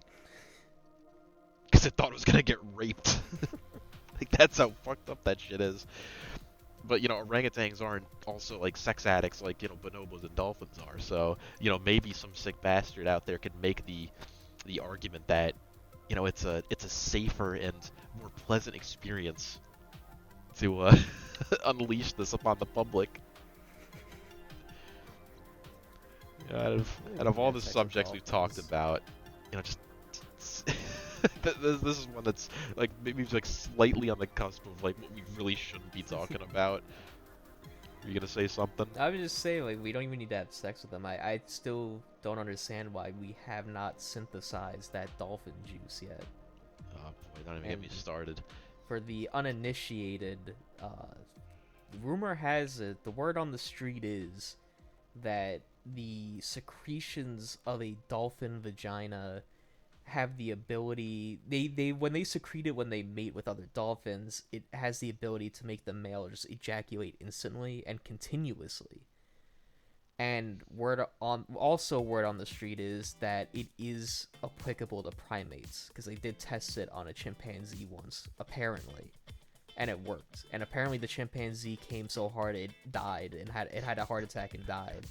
Speaker 2: because it thought it was gonna get raped. Like that's how fucked up that shit is. But you know, orangutans aren't also like sex addicts like, you know, bonobos and dolphins are. So, you know, maybe some sick bastard out there can make the argument that, you know, it's a safer and more pleasant experience to unleash this upon the public. Out of all the
Speaker 1: Sex with
Speaker 2: subjects we've talked
Speaker 1: dolphins.
Speaker 2: about, you know, just this is one that's like maybe like slightly on the cusp of like what we really shouldn't be talking about. Are you gonna say something?
Speaker 1: I would just say like we don't even need to have sex with them. I still don't understand why we have not synthesized that dolphin juice yet.
Speaker 2: Oh boy, don't even get me
Speaker 1: And-
Speaker 2: started.
Speaker 1: For the uninitiated, rumor has it, the word on the street is that the secretions of a dolphin vagina have the ability, they when they secrete it when they mate with other dolphins, it has the ability to make the male just ejaculate instantly and continuously. And word on the street is that it is applicable to primates because they did test it on a chimpanzee once, apparently, and it worked. And apparently the chimpanzee came so hard it died and had a heart attack and died.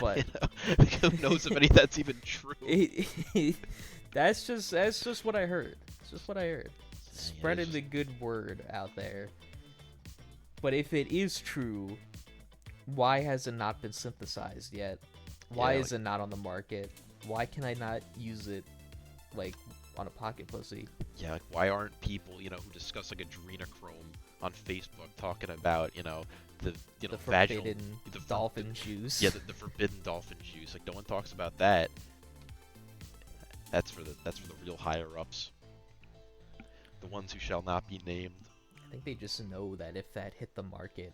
Speaker 1: But
Speaker 2: You know, who knows if any of that's even true?
Speaker 1: that's just what I heard. It's just what I heard.
Speaker 2: Yeah,
Speaker 1: Spreading
Speaker 2: it's
Speaker 1: the good word out there. But if it is true, why has it not been synthesized yet? Why
Speaker 2: Yeah,
Speaker 1: is it not on the market? Why can I not use it, like, on a pocket pussy.
Speaker 2: Yeah, like why aren't people, who discuss like adrenochrome on Facebook talking about, the
Speaker 1: The
Speaker 2: vaginal,
Speaker 1: forbidden dolphin juice.
Speaker 2: yeah, the forbidden dolphin juice. Like no one talks about that. That's for the real higher ups, the ones who shall not be named.
Speaker 1: I think they just know that if that hit the market,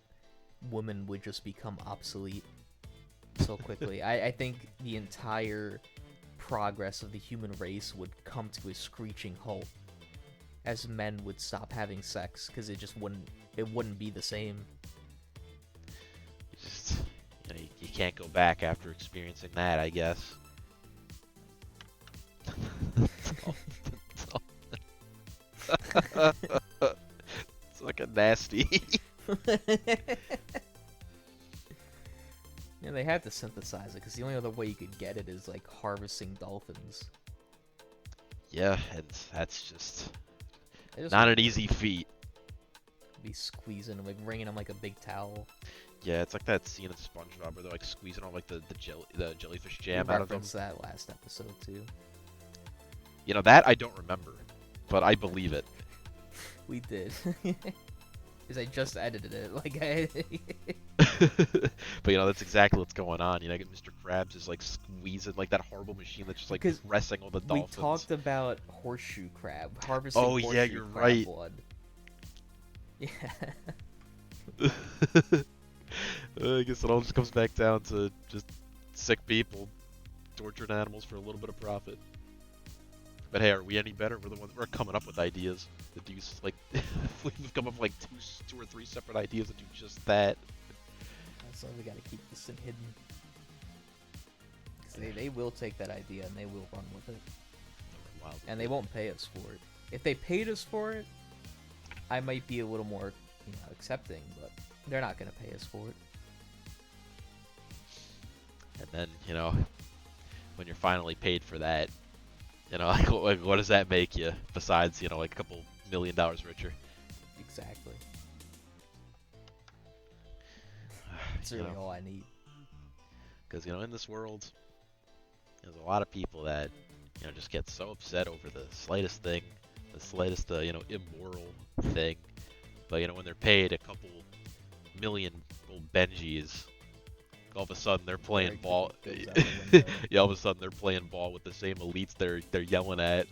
Speaker 1: women would just become obsolete so quickly. I think the entire progress of the human race would come to a screeching halt as men would stop having sex because it wouldn't be the same.
Speaker 2: Just, you can't go back after experiencing that, I guess. It's like a nasty.
Speaker 1: Yeah, they had to synthesize it because the only other way you could get it is like harvesting dolphins.
Speaker 2: Yeah, and that's just
Speaker 1: They just
Speaker 2: not an easy feat.
Speaker 1: be squeezing them, like wringing them like a big towel.
Speaker 2: Yeah, it's like that scene in SpongeBob where they're like squeezing all like the jellyfish jam
Speaker 1: We
Speaker 2: out of them.
Speaker 1: referenced that last episode too.
Speaker 2: That I don't remember, but I believe it.
Speaker 1: We did. Because I just edited it.
Speaker 2: But that's exactly what's going on. Mr. Krabs is like squeezing like that horrible machine that's just like
Speaker 1: Because
Speaker 2: pressing all the dolphins.
Speaker 1: We talked about horseshoe crab, harvesting
Speaker 2: Oh,
Speaker 1: horseshoe
Speaker 2: yeah, you're
Speaker 1: crab
Speaker 2: right.
Speaker 1: blood. Yeah.
Speaker 2: I guess it all just comes back down to just sick people torturing animals for a little bit of profit. But hey, are we any better? We're coming up with ideas that do we've come up with like two or three separate ideas that do just that.
Speaker 1: That's why we gotta keep this thing hidden. 'Cause they will take that idea and they will run with it.
Speaker 2: Wild.
Speaker 1: And they won't pay us for it. If they paid us for it, I might be a little more, accepting, but they're not gonna pay us for it.
Speaker 2: And then, when you're finally paid for that, like what does that make you besides, like a couple $1 million richer?
Speaker 1: Exactly. That's really all I need.
Speaker 2: Because, in this world, there's a lot of people that, just get so upset over the slightest thing, the slightest, immoral thing. But, when they're paid a couple million old Benjis, all of a sudden they're playing ball. Yeah, all of a sudden they're playing ball with the same elites they're yelling at.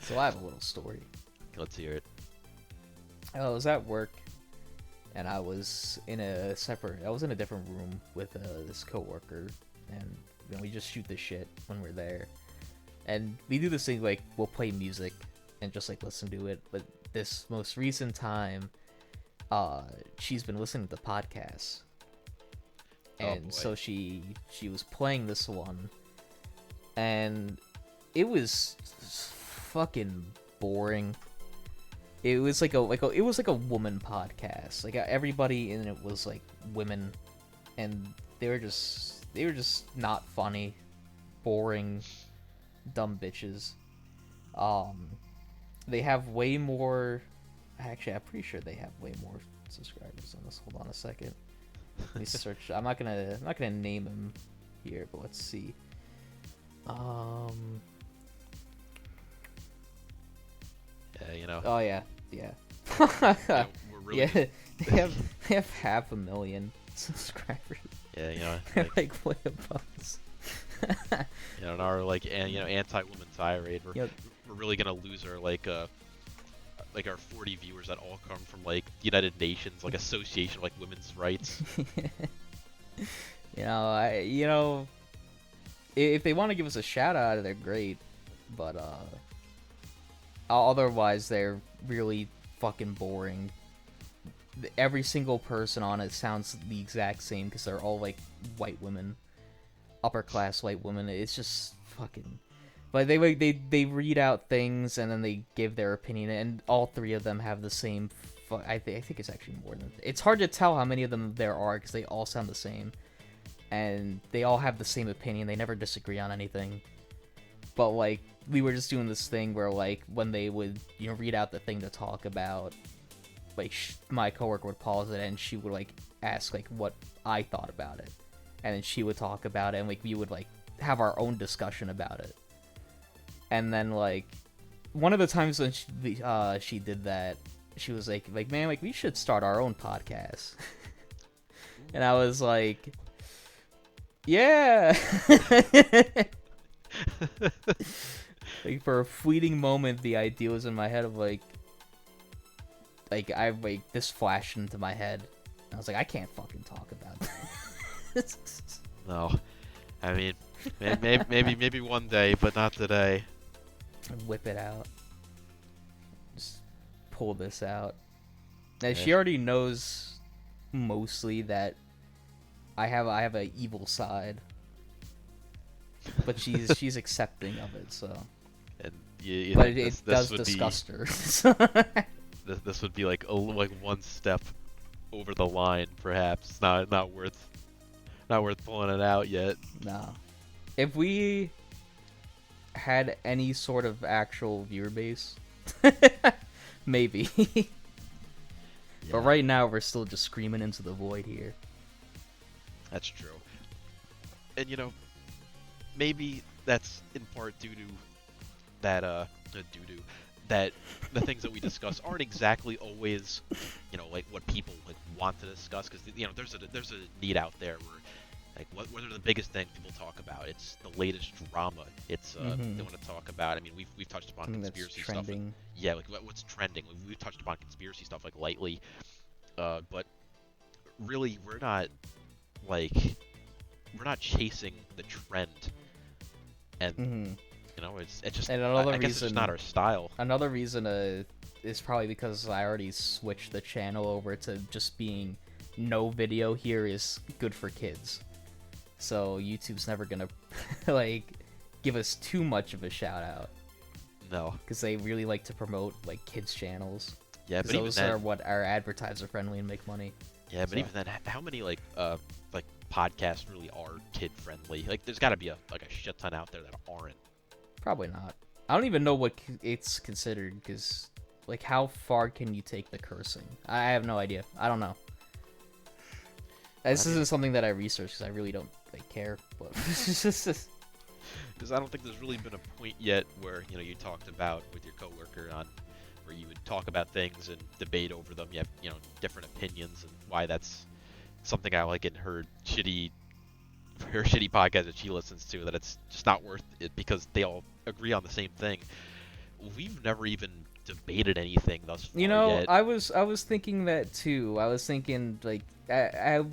Speaker 1: So I have a little story.
Speaker 2: Let's hear it.
Speaker 1: I was at work, and I was in a different room with this coworker, and we just shoot the shit when we're there. And we do this thing like we'll play music and just like listen to it. But this most recent time, she's been listening to podcasts. And so she was playing this one, and it was fucking boring. It was like a woman podcast. Like everybody in it was like women, and they were just not funny, boring, dumb bitches. They have way more. Actually, I'm pretty sure they have way more subscribers on this. Hold on a second. Let me search. I'm not gonna name him here, but let's see.
Speaker 2: Yeah,
Speaker 1: Oh yeah.
Speaker 2: we're really
Speaker 1: Yeah, they have 500,000 subscribers.
Speaker 2: Yeah,
Speaker 1: They're like way above us.
Speaker 2: in our anti-woman tirade, we're
Speaker 1: Yep.
Speaker 2: we're really gonna lose our our 40 viewers that all come from the United Nations Association of Women's Rights.
Speaker 1: If they want to give us a shout out, they're great, but otherwise they're really fucking boring. Every single person on it sounds the exact same because they're all like white women, upper class white women. It's just fucking. But they read out things and then they give their opinion, and all three of them have the same. I think it's actually more than. It's hard to tell how many of them there are because they all sound the same, and they all have the same opinion. They never disagree on anything. But we were just doing this thing where when they would read out the thing to talk about, my coworker would pause it and she would ask what I thought about it, and then she would talk about it, and we would have our own discussion about it. And then like one of the times when she did that, she was like man, like we should start our own podcast. And I was like, yeah. Like for a fleeting moment, the idea was in my head of like this flashed into my head. I was like, I can't fucking talk about this.
Speaker 2: No, I mean, maybe one day, but not today.
Speaker 1: Whip it out. Just pull this out. Now,
Speaker 2: Yeah.
Speaker 1: she already knows mostly that I have a evil side, but she's accepting of it. So,
Speaker 2: And you
Speaker 1: but
Speaker 2: think
Speaker 1: it
Speaker 2: this
Speaker 1: does
Speaker 2: would
Speaker 1: disgust her.
Speaker 2: this would be like one step over the line, perhaps. It's not worth pulling it out yet.
Speaker 1: No. If we had any sort of actual viewer base, maybe.
Speaker 2: Yeah,
Speaker 1: But right now, we're still just screaming into the void here.
Speaker 2: that's true. And maybe that's in part due to that that the things that we discuss aren't exactly always like what people like want to discuss, because there's a need out there where like what are the biggest things people talk about? It's the latest drama. It's they want to talk about. I mean, we've touched upon
Speaker 1: Something that's
Speaker 2: conspiracy stuff.
Speaker 1: trending.
Speaker 2: Yeah, like what's trending. We've touched upon conspiracy stuff like lightly, but really we're not chasing the trend, and it's just
Speaker 1: And another
Speaker 2: I guess it's just
Speaker 1: reason-
Speaker 2: not our style.
Speaker 1: Another reason is probably because I already switched the channel over to just being no video here is good for kids. So YouTube's never gonna like give us too much of a shout out,
Speaker 2: No.
Speaker 1: because they really like to promote like kids channels.
Speaker 2: Yeah,
Speaker 1: 'Cause
Speaker 2: but even
Speaker 1: those
Speaker 2: then,
Speaker 1: are what are advertiser friendly and make money.
Speaker 2: yeah, but
Speaker 1: so-
Speaker 2: even then, how many like podcasts really are kid friendly? Like, there's got to be a shit ton out there that aren't.
Speaker 1: Probably not. I don't even know what it's considered, because like how far can you take the cursing? I have no idea. I don't know. This isn't something that I researched because I really don't like care. But
Speaker 2: Because I don't think there's really been a point yet where you talked about with your coworker on where you would talk about things and debate over them. You have different opinions, and why that's something I like in her shitty podcast that she listens to, that it's just not worth it because they all agree on the same thing. We've never even debated anything thus far yet.
Speaker 1: I was thinking that too. I was thinking like I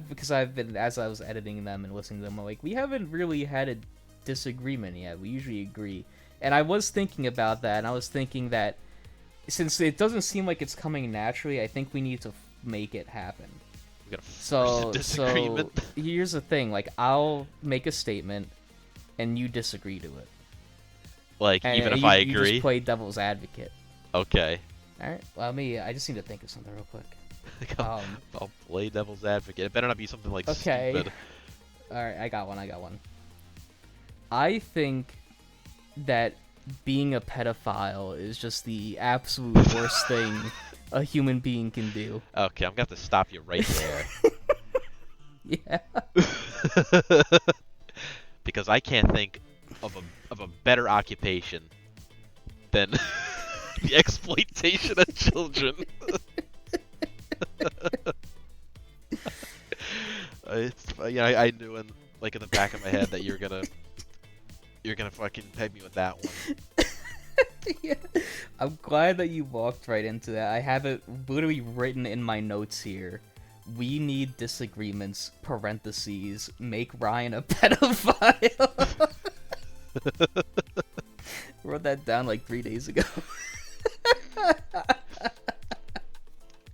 Speaker 1: because I've been, as I was editing them and listening to them, I'm like, we haven't really had a disagreement yet. We usually agree. And I was thinking about that, and I was thinking that since it doesn't seem like it's coming naturally, I think we need to make it happen.
Speaker 2: We gotta force
Speaker 1: So
Speaker 2: a disagreement.
Speaker 1: here's the thing, like I'll make a statement and you disagree to it.
Speaker 2: Like,
Speaker 1: And
Speaker 2: even if
Speaker 1: you,
Speaker 2: I
Speaker 1: you
Speaker 2: agree?
Speaker 1: just play devil's advocate.
Speaker 2: Okay.
Speaker 1: Alright, well I just need to think of something real quick.
Speaker 2: I'll play devil's advocate. It better not be something like
Speaker 1: Okay.
Speaker 2: stupid.
Speaker 1: Alright, I got one. I think that being a pedophile is just the absolute worst thing a human being can do.
Speaker 2: Okay, I'm gonna have to stop you right there.
Speaker 1: Yeah.
Speaker 2: Because I can't think of a better occupation than the exploitation of children. I knew in the back of my head that you're gonna fucking peg me with that one.
Speaker 1: Yeah. I'm glad that you walked right into that. I have it literally written in my notes here. We need disagreements, parentheses, make Ryan a pedophile. Wrote that down like 3 days ago.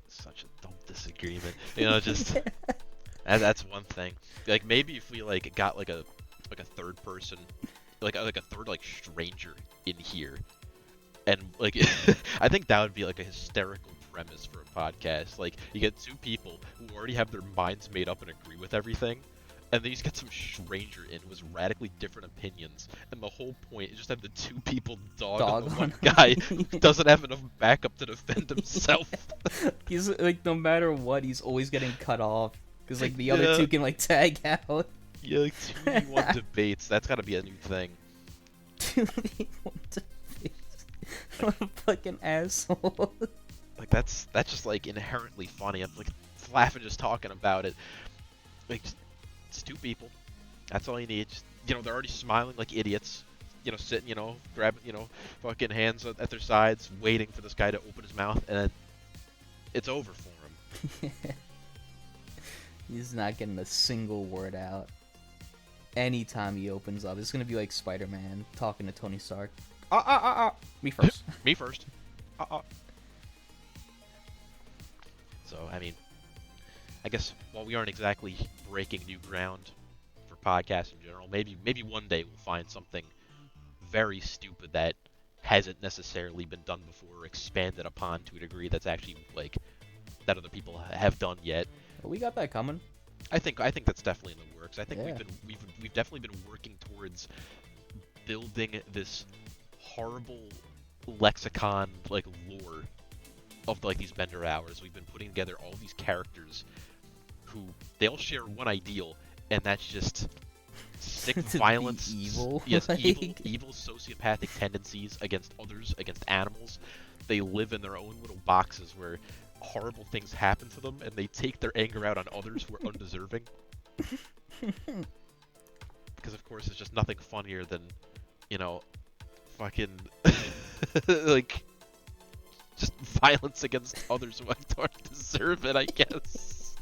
Speaker 2: Such a dumb disagreement. Just that's one thing. Like, maybe if we got a third person, like a third stranger in here, and I think that would be a hysterical premise for a podcast. Like, you get two people who already have their minds made up and agree with everything, and then you just get some stranger in who has radically different opinions, and the whole point is just have the two people dog on the one guy who doesn't have enough backup to defend himself.
Speaker 1: He's no matter what, he's always getting cut off because the other two can tag out.
Speaker 2: Yeah, 2v1 debates. That's gotta be a new thing.
Speaker 1: 2 people to face. What a fucking asshole.
Speaker 2: Like that's just like inherently funny. I'm like laughing just talking about it. Like it's 2 people. That's all you need. Just, they're already smiling like idiots. Sitting, grabbing, fucking hands at their sides, waiting for this guy to open his mouth, and then it's over for him.
Speaker 1: He's not getting a single word out. Anytime he opens up, it's gonna be like Spider-Man talking to Tony Stark. Me first.
Speaker 2: Me first. So, I mean, I guess while we aren't exactly breaking new ground for podcasts in general, maybe one day we'll find something very stupid that hasn't necessarily been done before or expanded upon to a degree that's actually like that other people have done yet.
Speaker 1: Well, we got that coming.
Speaker 2: I think that's definitely in the works. I think
Speaker 1: Yeah.
Speaker 2: we've definitely been working towards building this horrible lexicon like lore of like these Bender hours. We've been putting together all these characters who they all share one ideal, and that's just sick violence,
Speaker 1: evil.
Speaker 2: yes,
Speaker 1: like...
Speaker 2: evil sociopathic tendencies against others, against animals. They live in their own little boxes where horrible things happen to them, and they take their anger out on others who are undeserving. Because of course, it's just nothing funnier than, fucking like just violence against others who don't deserve it, I guess.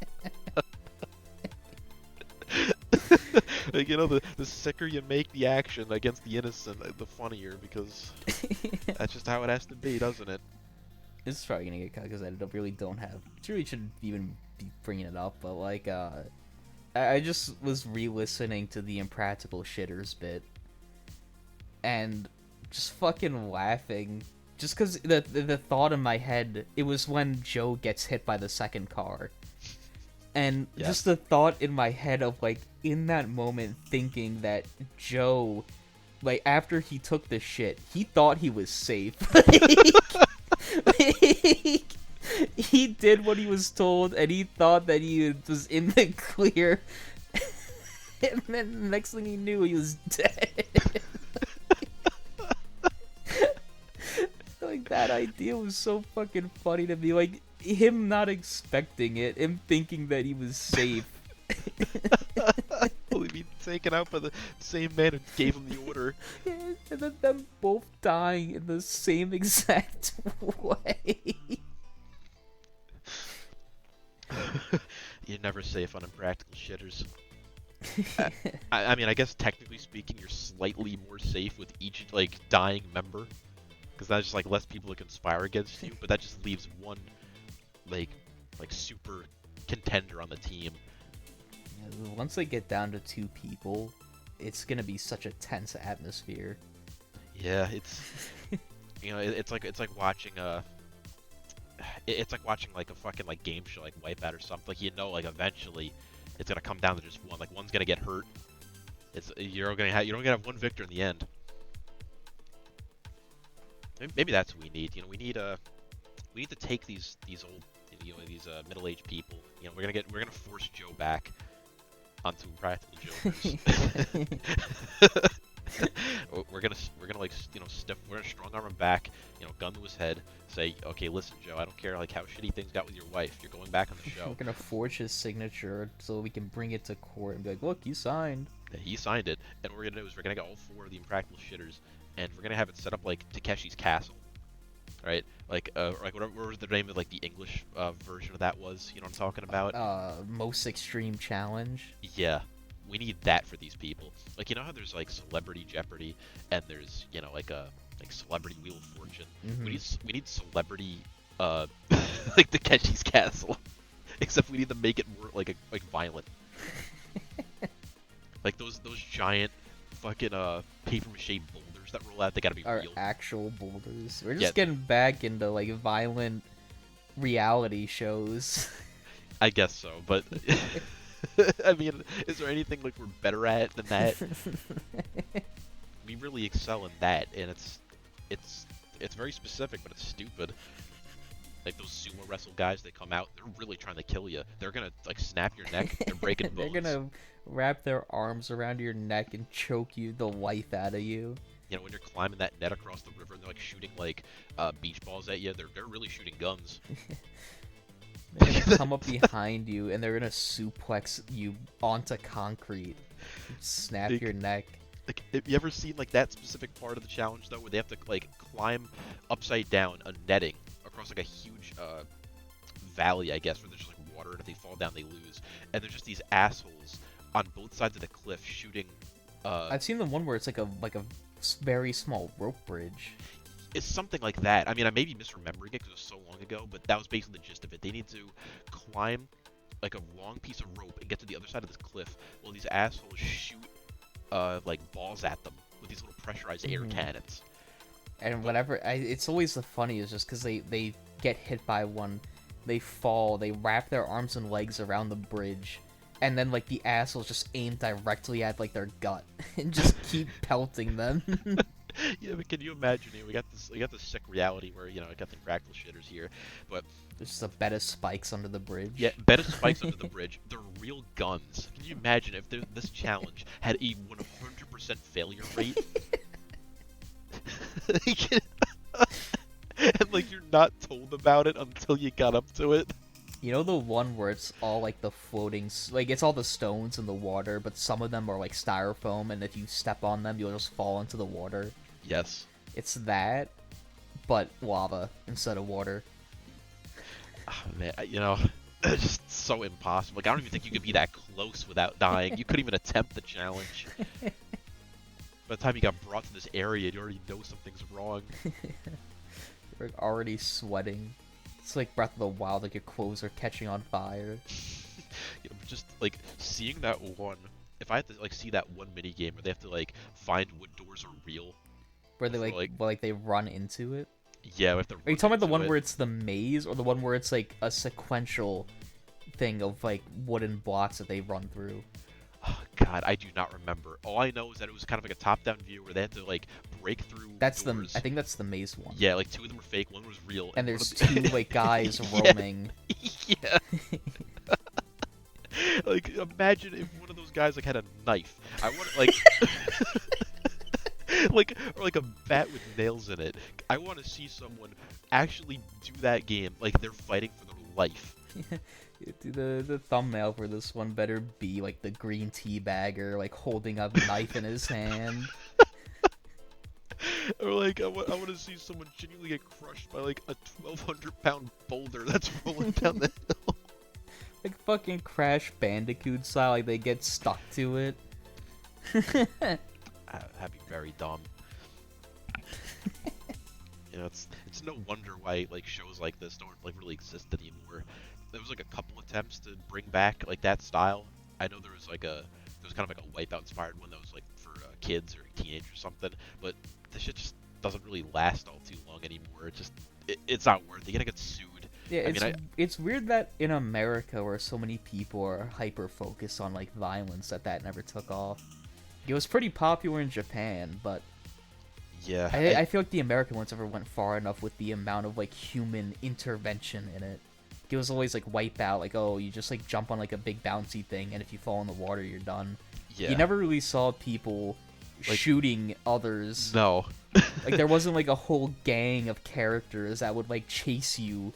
Speaker 2: Like, the sicker you make the action against the innocent, the funnier, because that's just how it has to be, doesn't it?
Speaker 1: It's probably gonna get cut because I really don't have. Really shouldn't even be bringing it up, but like, I just was re-listening to the Impractical Shitters bit, and just fucking laughing, just because the thought in my head, it was when Joe gets hit by the second car. And
Speaker 2: yes.
Speaker 1: Just the thought in my head of, like, in that moment thinking that Joe, like, after he took the shit, he thought he was safe. He did what he was told, and he thought that he was in the clear. And then the next thing he knew, he was dead. Like, that idea was so fucking funny to me. Like, him not expecting it, him thinking that he was safe.
Speaker 2: Only be taken out by the same man who gave him the order.
Speaker 1: And then them both dying in the same exact way.
Speaker 2: You're never safe on Impractical Shitters. I mean, I guess technically speaking, you're slightly more safe with each, like, dying member. Because that's just, like, less people to conspire against you, but that just leaves one, like super contender on the team.
Speaker 1: Yeah, once they get down to 2 people, it's gonna be such a tense atmosphere.
Speaker 2: Yeah, it's, it's like watching it's like watching like a fucking like game show like Wipeout or something. Like like eventually it's gonna come down to just one. Like one's gonna get hurt. You're only gonna have one victor in the end. Maybe that's what we need. We need to take these old these middle-aged people. We're gonna force Joe back onto Practical Jokers. we're gonna strong arm him back, gun to his head, say, okay, listen, Joe, I don't care like how shitty things got with your wife, you're going back on the show.
Speaker 1: We're gonna forge his signature so we can bring it to court and be like, look, you signed.
Speaker 2: Yeah, he signed it, and what we're gonna do is we're gonna get all 4 of the Impractical Shitters, and we're gonna have it set up like Takeshi's Castle. Right, like whatever was the name of like the English version of that was, you know what I'm talking about?
Speaker 1: Most Extreme Challenge.
Speaker 2: Yeah, we need that for these people. Like, how there's like Celebrity Jeopardy, and there's like Celebrity Wheel of Fortune.
Speaker 1: Mm-hmm.
Speaker 2: We need Celebrity like Takeshi's Castle, except we need to make it more like violent. Like those giant fucking paper mache boulders that roll out, they gotta be
Speaker 1: Our
Speaker 2: real.
Speaker 1: actual boulders. We're just getting back into like violent reality shows.
Speaker 2: I guess so, but I mean, is there anything like we're better at than that? We really excel in that, and it's very specific, but it's stupid. Like those sumo wrestle guys, they come out, they're really trying to kill you. They're gonna like snap your neck. They're breaking bones.
Speaker 1: They're gonna wrap their arms around your neck and choke the life out of you.
Speaker 2: You know, when you're climbing that net across the river and they're like shooting like beach balls at you, they're really shooting guns.
Speaker 1: They're gonna come up behind you and they're gonna suplex you onto concrete, snap your neck.
Speaker 2: Like, have you ever seen like that specific part of the challenge though, where they have to like climb upside down a netting across like a huge valley, I guess, where there's just like water, and if they fall down, they lose. And there's just these assholes on both sides of the cliff shooting.
Speaker 1: I've seen the one where it's like a very small rope bridge.
Speaker 2: It's something like that. I mean, I may be misremembering it because it was so long ago, but that was basically the gist of it. They need to climb like a long piece of rope and get to the other side of this cliff while these assholes shoot like balls at them with these little pressurized air cannons.
Speaker 1: And it's always the funniest just because they get hit by one, they fall, they wrap their arms and legs around the bridge, and then like the assholes just aim directly at like their gut and just keep pelting them.
Speaker 2: Yeah, but can you imagine? We got this sick reality where I got the practical shitters here, but
Speaker 1: there's just a bed of spikes under the bridge.
Speaker 2: Yeah, bed of spikes under the bridge. They're real guns. Can you imagine if this challenge had a 100% failure rate? And like you're not told about it until you got up to it.
Speaker 1: You know the one where it's all like the floating, like it's all the stones in the water, but some of them are like styrofoam, and if you step on them, you'll just fall into the water.
Speaker 2: Yes.
Speaker 1: It's that, but lava instead of water.
Speaker 2: Oh, man, it's just so impossible. Like, I don't even think you could be that close without dying. You couldn't even attempt the challenge. By the time you got brought to this area, you already know something's wrong.
Speaker 1: You're already sweating. It's like Breath of the Wild, like your clothes are catching on fire.
Speaker 2: Just like seeing that one. If I had to like see that one mini game where they have to like find what doors are real,
Speaker 1: where they like they run into it.
Speaker 2: Yeah, we have to.
Speaker 1: Are you talking about the one where it's the maze, or the one where it's like a sequential thing of like wooden blocks that they run through?
Speaker 2: Oh, God, I do not remember. All I know is that it was kind of like a top-down view where they had to like break through.
Speaker 1: That's
Speaker 2: doors.
Speaker 1: I think that's the maze one.
Speaker 2: Yeah, like two of them were fake, one was real.
Speaker 1: And there's two like guys roaming.
Speaker 2: Yeah. Like, imagine if one of those guys like had a knife. I want like. Or like a bat with nails in it. I want to see someone actually do that game like they're fighting for their life.
Speaker 1: The thumbnail for this one better be like the green tea bagger, like holding a knife in his hand.
Speaker 2: Or like I want to see someone genuinely get crushed by like a 1,200-pound boulder that's rolling down the hill.
Speaker 1: Like fucking Crash Bandicoot style, like they get stuck to it.
Speaker 2: That'd be very dumb. It's no wonder why like shows like this don't like really exist anymore. There was like a couple attempts to bring back like that style. I know there was kind of like a Wipeout inspired one that was like for kids or teenagers or something, but this shit just doesn't really last all too long anymore. It's not worth it. You're gonna get sued.
Speaker 1: Yeah, it's weird that in America, where so many people are hyper focused on like violence, that never took off. It was pretty popular in Japan, but
Speaker 2: yeah,
Speaker 1: I feel like the American ones never went far enough with the amount of like human intervention in it. It was always like Wipeout, like, oh, you just like jump on like a big bouncy thing, and if you fall in the water, you're done.
Speaker 2: Yeah.
Speaker 1: You never really saw people like, shooting others.
Speaker 2: No.
Speaker 1: Like there wasn't like a whole gang of characters that would like chase you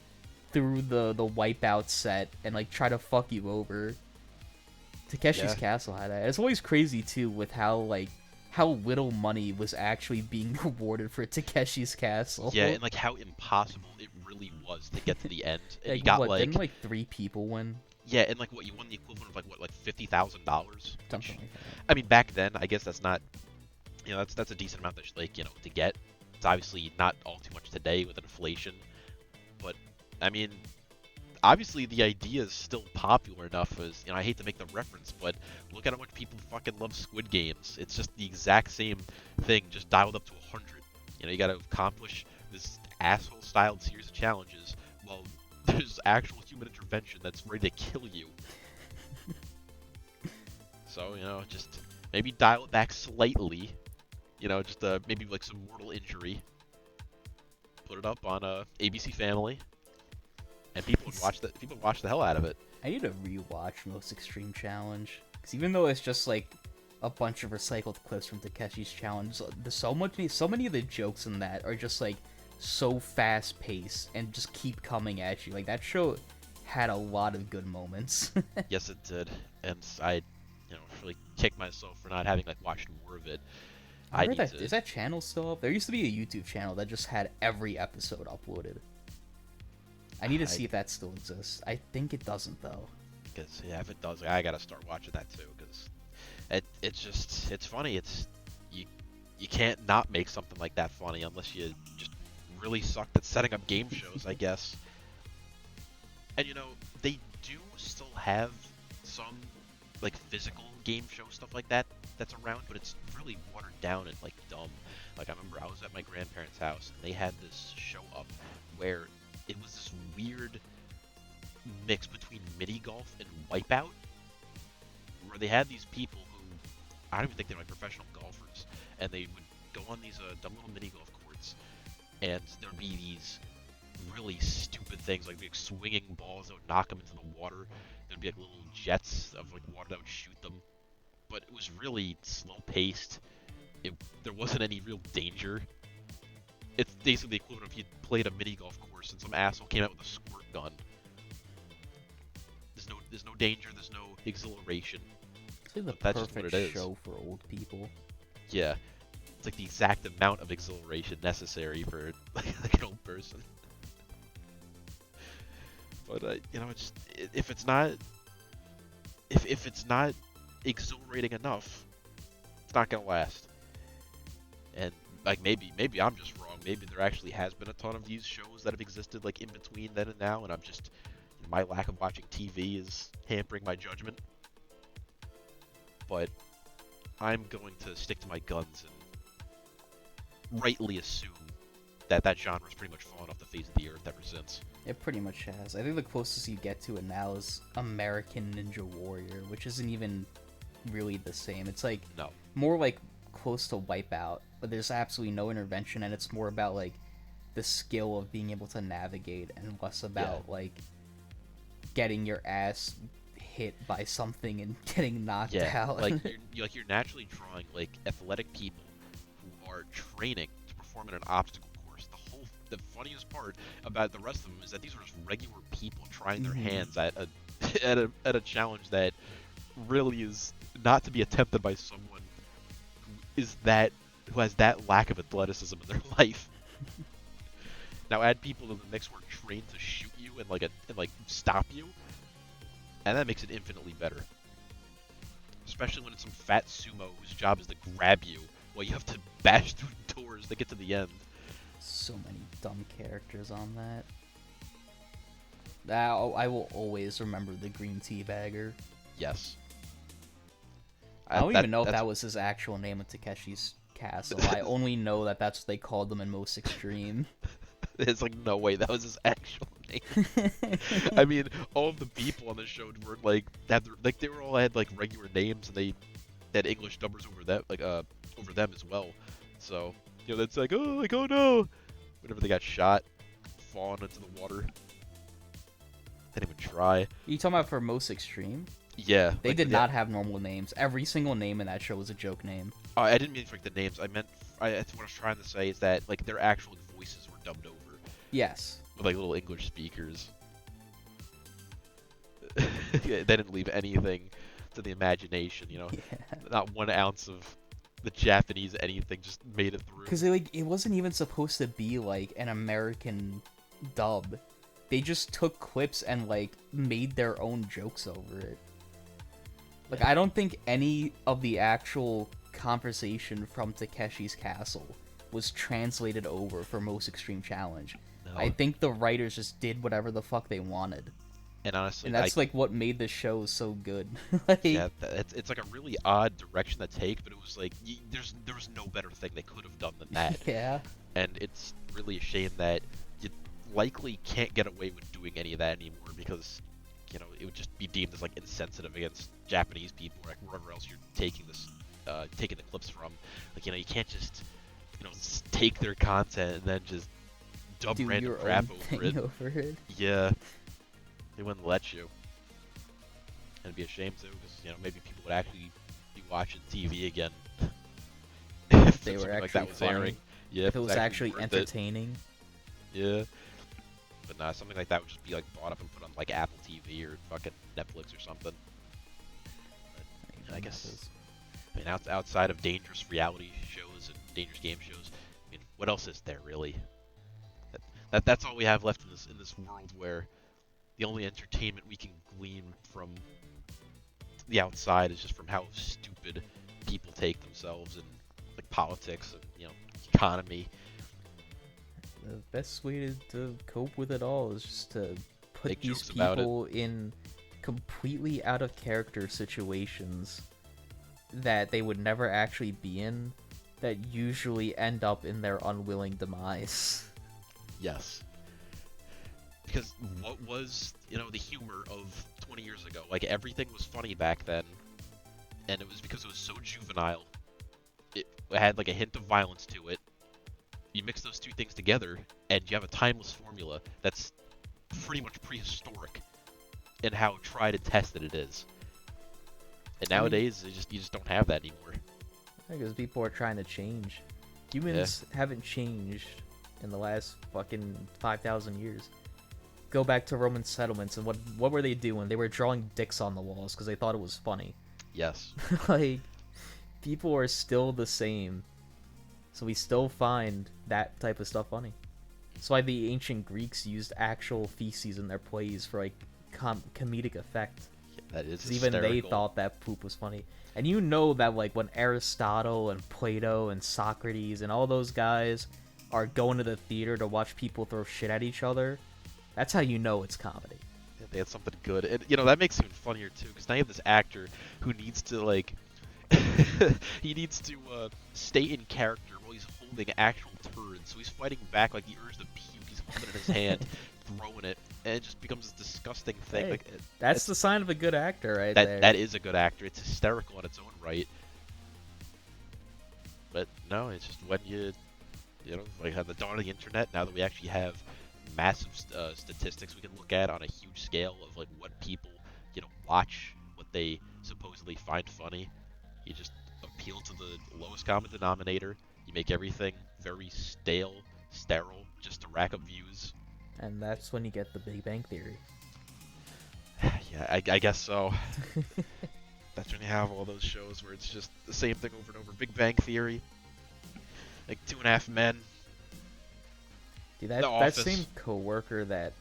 Speaker 1: through the Wipeout set and like try to fuck you over. Takeshi's Castle had that. It's always crazy too with how little money was actually being rewarded for Takeshi's Castle.
Speaker 2: Yeah, and like how impossible it really was to get to the end. And
Speaker 1: like,
Speaker 2: you got
Speaker 1: didn't like 3 people win?
Speaker 2: Yeah, and like what you won the equivalent of like $50,000.
Speaker 1: Something like that.
Speaker 2: I mean, back then, I guess that's not, that's a decent amount to get. It's obviously not all too much today with inflation, but I mean, obviously the idea is still popular enough. As I hate to make the reference, but look at how much people fucking love Squid Games. It's just the exact same thing, just dialed up to 100. You got to accomplish this asshole-styled series of challenges while there's actual human intervention that's ready to kill you. So just maybe dial it back slightly. Just maybe like some mortal injury. Put it up on ABC Family. And people would watch the hell out of it.
Speaker 1: I need to rewatch Most Extreme Challenge, because even though it's just like a bunch of recycled clips from Takeshi's challenge. So many of the jokes in that are just like so fast paced and just keep coming at you. Like that show had a lot of good moments.
Speaker 2: Yes, it did, and I, really kicked myself for not having like watched more of it.
Speaker 1: I
Speaker 2: I
Speaker 1: wonder
Speaker 2: need
Speaker 1: that
Speaker 2: to.
Speaker 1: is that channel still up? There used to be a YouTube channel that just had every episode uploaded. I need to see if that still exists. I think it doesn't though.
Speaker 2: Because yeah, if it does, I gotta start watching that too. Because it's funny. You can't not make something like that funny unless you just really sucked at setting up game shows, I guess. And they do still have some like physical game show stuff like that that's around, but it's really watered down and like dumb. Like I remember I was at my grandparents' house and they had this show up where it was this weird mix between mini golf and Wipeout, where they had these people who I don't even think they're like professional golfers, and they would go on these dumb little mini golf courts, and there'd be these really stupid things like swinging balls that would knock them into the water. There'd be like little jets of like water that would shoot them, but it was really slow paced. There wasn't any real danger. It's basically the equivalent if you played a mini golf course and some asshole came out with a squirt gun. There's no danger. There's no exhilaration.
Speaker 1: It's like the
Speaker 2: That's just what
Speaker 1: perfect
Speaker 2: it is.
Speaker 1: show for old people.
Speaker 2: Yeah, it's like the exact amount of exhilaration necessary for like an old person. But it's if it's not exhilarating enough, it's not gonna last. And like maybe I'm just wrong. Maybe there actually has been a ton of these shows that have existed like in between then and now, and I'm just my lack of watching TV is hampering my judgment. But I'm going to stick to my guns and rightly assume that genre's pretty much fallen off the face of the earth ever since.
Speaker 1: It pretty much has. I think the closest you get to it now is American Ninja Warrior, which isn't even really the same. It's like more like close to Wipeout, but there's absolutely no intervention, and it's more about like the skill of being able to navigate and less about like getting your ass hit by something and getting knocked out.
Speaker 2: Like you're naturally drawing like athletic people who are training to perform in an obstacle course. The funniest part about the rest of them is that these are just regular people trying their hands at a challenge that really is not to be attempted by someone who has that lack of athleticism in their life. Now add people to the mix who are trained to shoot you and stop you, and that makes it infinitely better. Especially when it's some fat sumo whose job is to grab you while you have to bash through doors to get to the end.
Speaker 1: So many dumb characters on that. I will always remember the green teabagger.
Speaker 2: Yes.
Speaker 1: I don't even know if that was his actual name of Takeshi's Castle. I only know that that's what they called them in Most Extreme.
Speaker 2: There's like no way that was his actual name. I mean, all of the people on the show were they were all had like regular names, and they had English numbers over them as well. So that's like oh no, whenever they got shot, falling into the water. Didn't even try.
Speaker 1: You talking about for Most Extreme?
Speaker 2: Yeah.
Speaker 1: They did not have normal names. Every single name in that show was a joke name.
Speaker 2: I didn't mean for the names. I meant what I was trying to say is that like their actual voices were dubbed over.
Speaker 1: Yes.
Speaker 2: With like little English speakers. They didn't leave anything to the imagination, Not 1 ounce of the Japanese anything just made it through.
Speaker 1: Because it wasn't even supposed to be like an American dub. They just took clips and like made their own jokes over it. Like I don't think any of the actual conversation from Takeshi's Castle was translated over for Most Extreme Challenge. No. I think the writers just did whatever the fuck they wanted.
Speaker 2: And honestly,
Speaker 1: that's like what made the show so good.
Speaker 2: It's like a really odd direction to take, but it was like there was no better thing they could have done than that.
Speaker 1: Yeah. And
Speaker 2: it's really a shame that you likely can't get away with doing any of that anymore because it would just be deemed as like insensitive against Japanese people or like wherever else you're taking the clips from. Like you can't just take their content and then just dub random crap over it. Yeah. They wouldn't let you. And it'd be a shame too, because maybe people would actually be watching TV again. If
Speaker 1: They were
Speaker 2: something like
Speaker 1: actually
Speaker 2: that was
Speaker 1: funny.
Speaker 2: airing. Yeah,
Speaker 1: If it was actually
Speaker 2: worth it.
Speaker 1: entertaining.
Speaker 2: Yeah. But nah, something like that would just be like bought up and put on like Apple TV or fucking Netflix or something. But I guess, I mean, outside of dangerous reality shows and dangerous game shows, I mean, what else is there really? That's all we have left in this world where the only entertainment we can glean from the outside is just from how stupid people take themselves and like politics and economy.
Speaker 1: The best way to cope with it all is just to put
Speaker 2: Make
Speaker 1: these
Speaker 2: jokes about it.
Speaker 1: people in completely out of character situations that they would never actually be in, that usually end up in their unwilling demise.
Speaker 2: Yes. Because what was, the humor of 20 years ago? Like, everything was funny back then, and it was because it was so juvenile. It had, like, a hint of violence to it. You mix those two things together, and you have a timeless formula that's pretty much prehistoric in how tried and tested it is. And nowadays, you just don't have that anymore.
Speaker 1: Because people are trying to change. Humans haven't changed in the last fucking 5,000 years. Go back to Roman settlements, and what were they doing? They were drawing dicks on the walls because they thought it was funny.
Speaker 2: Yes.
Speaker 1: Like, people are still the same. So we still find that type of stuff funny. That's why the ancient Greeks used actual feces in their plays for, like, comedic effect.
Speaker 2: Yeah, that is
Speaker 1: Because even they thought that poop was funny. And you know that, like, when Aristotle and Plato and Socrates and all those guys are going to the theater to watch people throw shit at each other, that's how you know it's comedy.
Speaker 2: Yeah, they had something good. And, that makes it even funnier, too, because now you have this actor who needs to, like... he needs to stay in character while he's holding actual turds. So he's fighting back like the urge to puke. He's holding it in his hand, throwing it, and it just becomes this disgusting thing.
Speaker 1: Hey,
Speaker 2: like
Speaker 1: that's the sign of a good actor, right there.
Speaker 2: That is a good actor. It's hysterical in its own right. But no, it's just when like at the dawn of the internet, now that we actually have massive statistics we can look at on a huge scale of like what people watch, what they supposedly find funny. You just appeal to the lowest common denominator. You make everything very stale, sterile, just to rack up views.
Speaker 1: And that's when you get the Big Bang Theory.
Speaker 2: Yeah, I guess so. That's when you have all those shows where it's just the same thing over and over. Big Bang Theory, like 2.5 Men.
Speaker 1: Dude,
Speaker 2: The
Speaker 1: that
Speaker 2: Office.
Speaker 1: same coworker that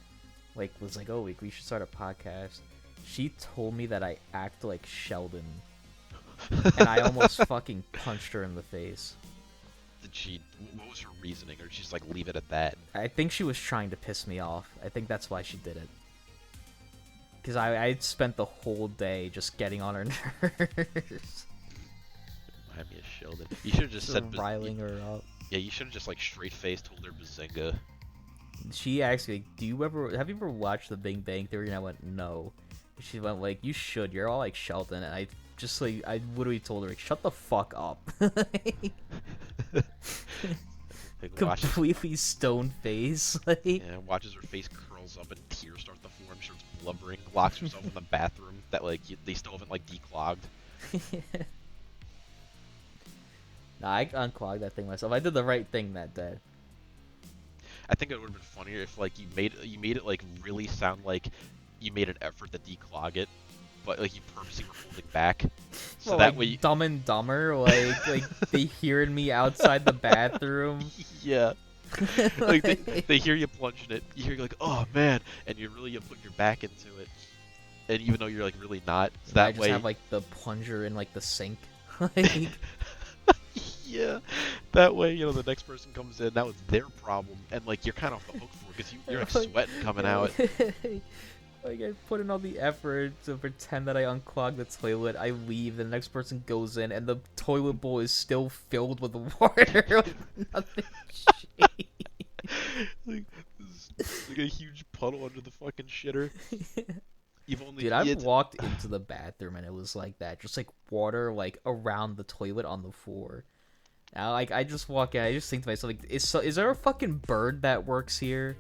Speaker 1: was like, oh, we should start a podcast. She told me that I act like Sheldon. And I almost fucking punched her in the face.
Speaker 2: What was her reasoning? Or did she just like leave it at that?
Speaker 1: I think she was trying to piss me off. I think that's why she did it. Because I spent the whole day just getting on her nerves.
Speaker 2: Remind me of Sheldon. You should have just said
Speaker 1: riling her up.
Speaker 2: Yeah, you should have just like straight faced told her Bazinga.
Speaker 1: She asked me, have you ever watched The Big Bang Theory? And I went, no. She went like, you should. You're all like Sheldon. And I just like, I literally told her, like, shut the fuck up.
Speaker 2: Like,
Speaker 1: completely stone face. Like...
Speaker 2: Yeah, watches her face curls up and tears start to form. Starts blubbering. Locks herself in the bathroom. That like they still haven't like declogged.
Speaker 1: Nah, I unclogged that thing myself. I did the right thing that day.
Speaker 2: I think it would have been funnier if like you made it like really sound like you made an effort to declog it, but like you purposely were holding back. So
Speaker 1: well,
Speaker 2: that
Speaker 1: like
Speaker 2: way
Speaker 1: Dumb and Dumber, like they hearing me outside the bathroom.
Speaker 2: Yeah. Like they hear you plunging it, you hear like, oh man, and you put your back into it, and even though you're like really not, so that
Speaker 1: I just
Speaker 2: way
Speaker 1: have like the plunger in like the sink. Like...
Speaker 2: Yeah, that way the next person comes in, now it's their problem, and like you're kind of off the hook for it because you're like sweating coming out.
Speaker 1: Like I put in all the effort to pretend that I unclog the toilet. I leave, the next person goes in, and the toilet bowl is still filled with water. Like nothing
Speaker 2: like a huge puddle under the fucking shitter.
Speaker 1: Dude, I've walked into the bathroom and it was like that, just like water like around the toilet on the floor. Now, like I just walk in, I just think to myself, like, is there a fucking bird that works here?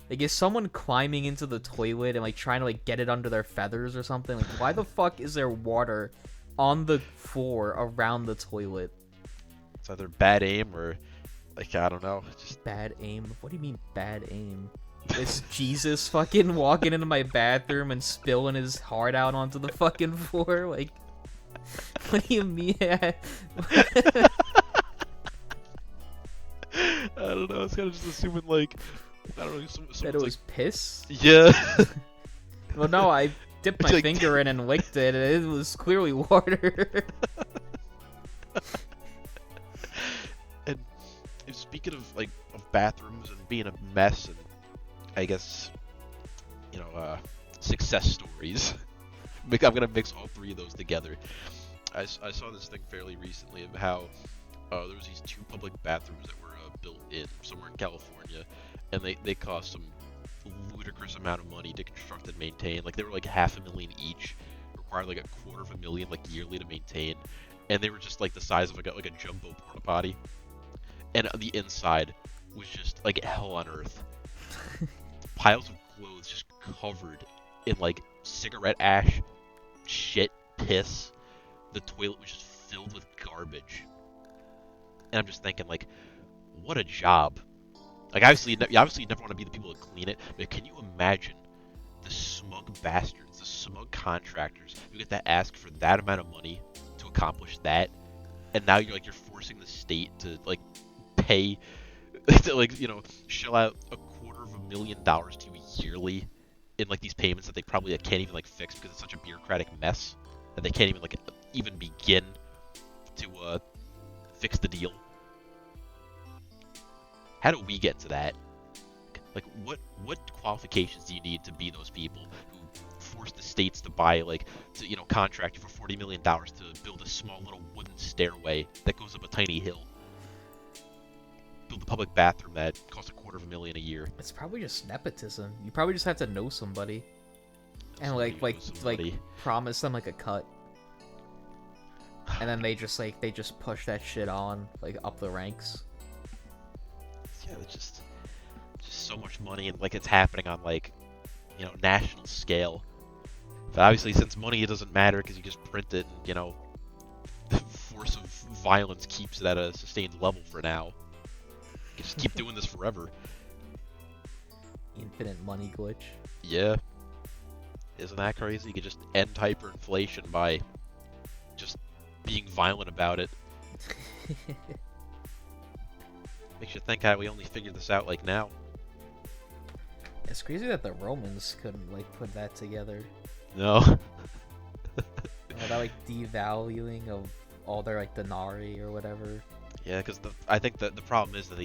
Speaker 1: Like, is someone climbing into the toilet and like trying to like get it under their feathers or something? Like, why the fuck is there water on the floor around the toilet.
Speaker 2: It's either bad aim or, like, I don't know. Just
Speaker 1: Bad aim? What do you mean bad aim? Is Jesus fucking walking into my bathroom and spilling his heart out onto the fucking floor? Like, what do you mean?
Speaker 2: I don't know. It's kind of just assuming, like, I don't know.
Speaker 1: That it was piss?
Speaker 2: Yeah.
Speaker 1: Well, no, I dipped my
Speaker 2: Like-
Speaker 1: finger in and licked it, and it was clearly water.
Speaker 2: And speaking of, like, of bathrooms and being a mess, and I guess, success stories. I'm gonna mix all three of those together. I saw this thing fairly recently of how there was these two public bathrooms that were built in somewhere in California, and they cost some ludicrous amount of money to construct and maintain. Like, they were like $500,000 each, required like $250,000 like yearly to maintain, and they were just like the size of like a jumbo porta potty, and the inside was just like hell on earth. Piles of clothes just covered in like cigarette ash, shit, piss. The toilet was just filled with garbage. And I'm just thinking, like, what a job. Like, obviously you never want to be the people to clean it, but can you imagine the smug bastards, the smug contractors who get to ask for that amount of money to accomplish that, and now you're forcing the state to like pay to shell out $250,000 to you yearly in like these payments that they probably can't even like fix because it's such a bureaucratic mess that they can't even begin to fix the deal. How do we get to that? Like, what qualifications do you need to be those people who force the states to buy contract you for $40 million to build a small little wooden stairway that goes up a tiny hill? Build a public bathroom that costs $250,000 a year.
Speaker 1: It's probably just nepotism. You probably just have to know somebody, and
Speaker 2: Somebody knows somebody.
Speaker 1: promise them like a cut, and then they just push that shit on like up the ranks.
Speaker 2: Yeah, it's just so much money, and like it's happening on national scale. But obviously, since money doesn't matter because you just print it, and the force of violence keeps it at a sustained level for now. You can just keep doing this forever.
Speaker 1: Infinite money glitch.
Speaker 2: Yeah. Isn't that crazy? You could just end hyperinflation by just being violent about it. Makes you think how we only figured this out now.
Speaker 1: It's crazy that the Romans couldn't put that together.
Speaker 2: No.
Speaker 1: That devaluing of all their denarii or whatever.
Speaker 2: Yeah, because I think the problem is that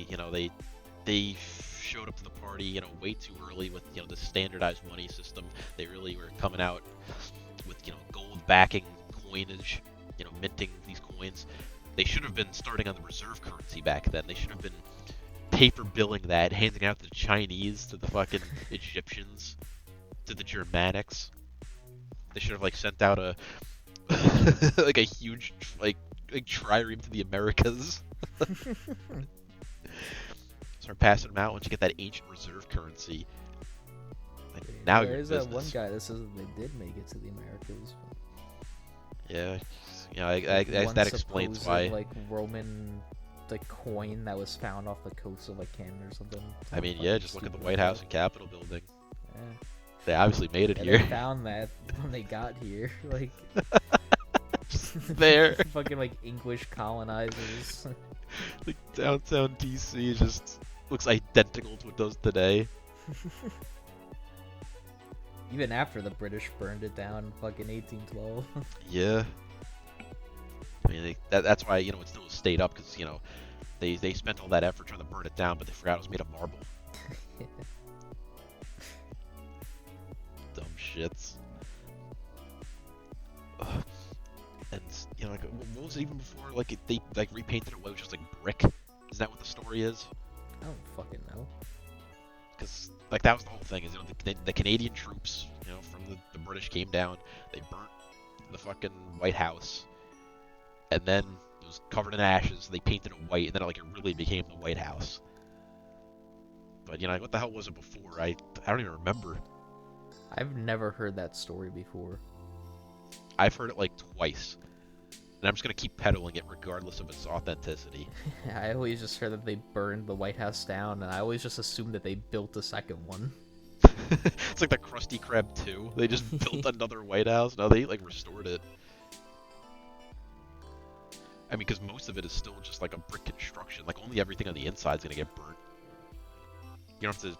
Speaker 2: they showed up to the party way too early with the standardized money system. They really were coming out with gold backing coinage, minting these coins. They should have been starting on the reserve currency back then. They should have been paper billing that, handing out to the Chinese, to the fucking Egyptians, to the Germanics. They should have sent out a a huge trireme to the Americas. Start passing them out once you get that ancient reserve currency. Now you're in
Speaker 1: There's that
Speaker 2: business.
Speaker 1: one guy that says that they did make it to the Americas.
Speaker 2: Yeah, I guess that explains why.
Speaker 1: Roman coin that was found off the coast of Canada or something.
Speaker 2: I mean, yeah, just look at the White House and Capitol building.
Speaker 1: Yeah.
Speaker 2: They obviously made it
Speaker 1: Yeah,
Speaker 2: here.
Speaker 1: they found that when they got here.
Speaker 2: There.
Speaker 1: Fucking English colonizers.
Speaker 2: Downtown DC just looks identical to what it does today.
Speaker 1: Even after the British burned it down in fucking 1812.
Speaker 2: Yeah. I mean, that's why, it still stayed up, because, they spent all that effort trying to burn it down, but they forgot it was made of marble. Dumb shits. Ugh. And, what was it even before? They repainted it white, just brick? Is that what the story is?
Speaker 1: I don't fucking know.
Speaker 2: Because, that was the whole thing, is, the Canadian troops, from the British came down, they burnt the fucking White House, and then it was covered in ashes, they painted it white, and then it really became the White House. But, what the hell was it before? I don't even remember.
Speaker 1: I've never heard that story before.
Speaker 2: I've heard it, twice. and I'm just gonna keep peddling it regardless of its authenticity.
Speaker 1: I always just heard that they burned the White House down, and I always just assumed that they built a second one.
Speaker 2: It's like the Krusty Krab 2. They just built another White House. No, they like restored it. I mean, because most of it is still just like a brick construction. Like only everything on the inside is gonna get burnt. You don't have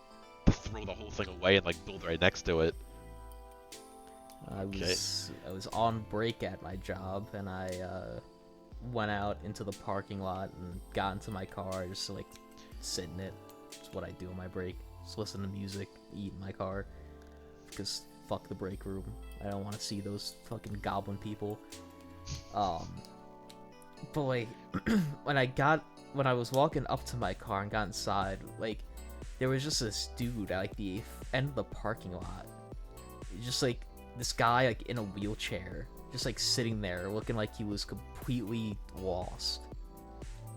Speaker 2: to throw the whole thing away and like build right next to it.
Speaker 1: I was on break at my job, and I went out into the parking lot and got into my car, just to, like, sit in it. That's what I do on my break. Just listen to music, eat in my car. Because fuck the break room. I don't want to see those fucking goblin people. But like, when I was walking up to my car and got inside, like, there was just this dude at like the end of the parking lot. Just like this guy like in a wheelchair, just like sitting there looking like he was completely lost.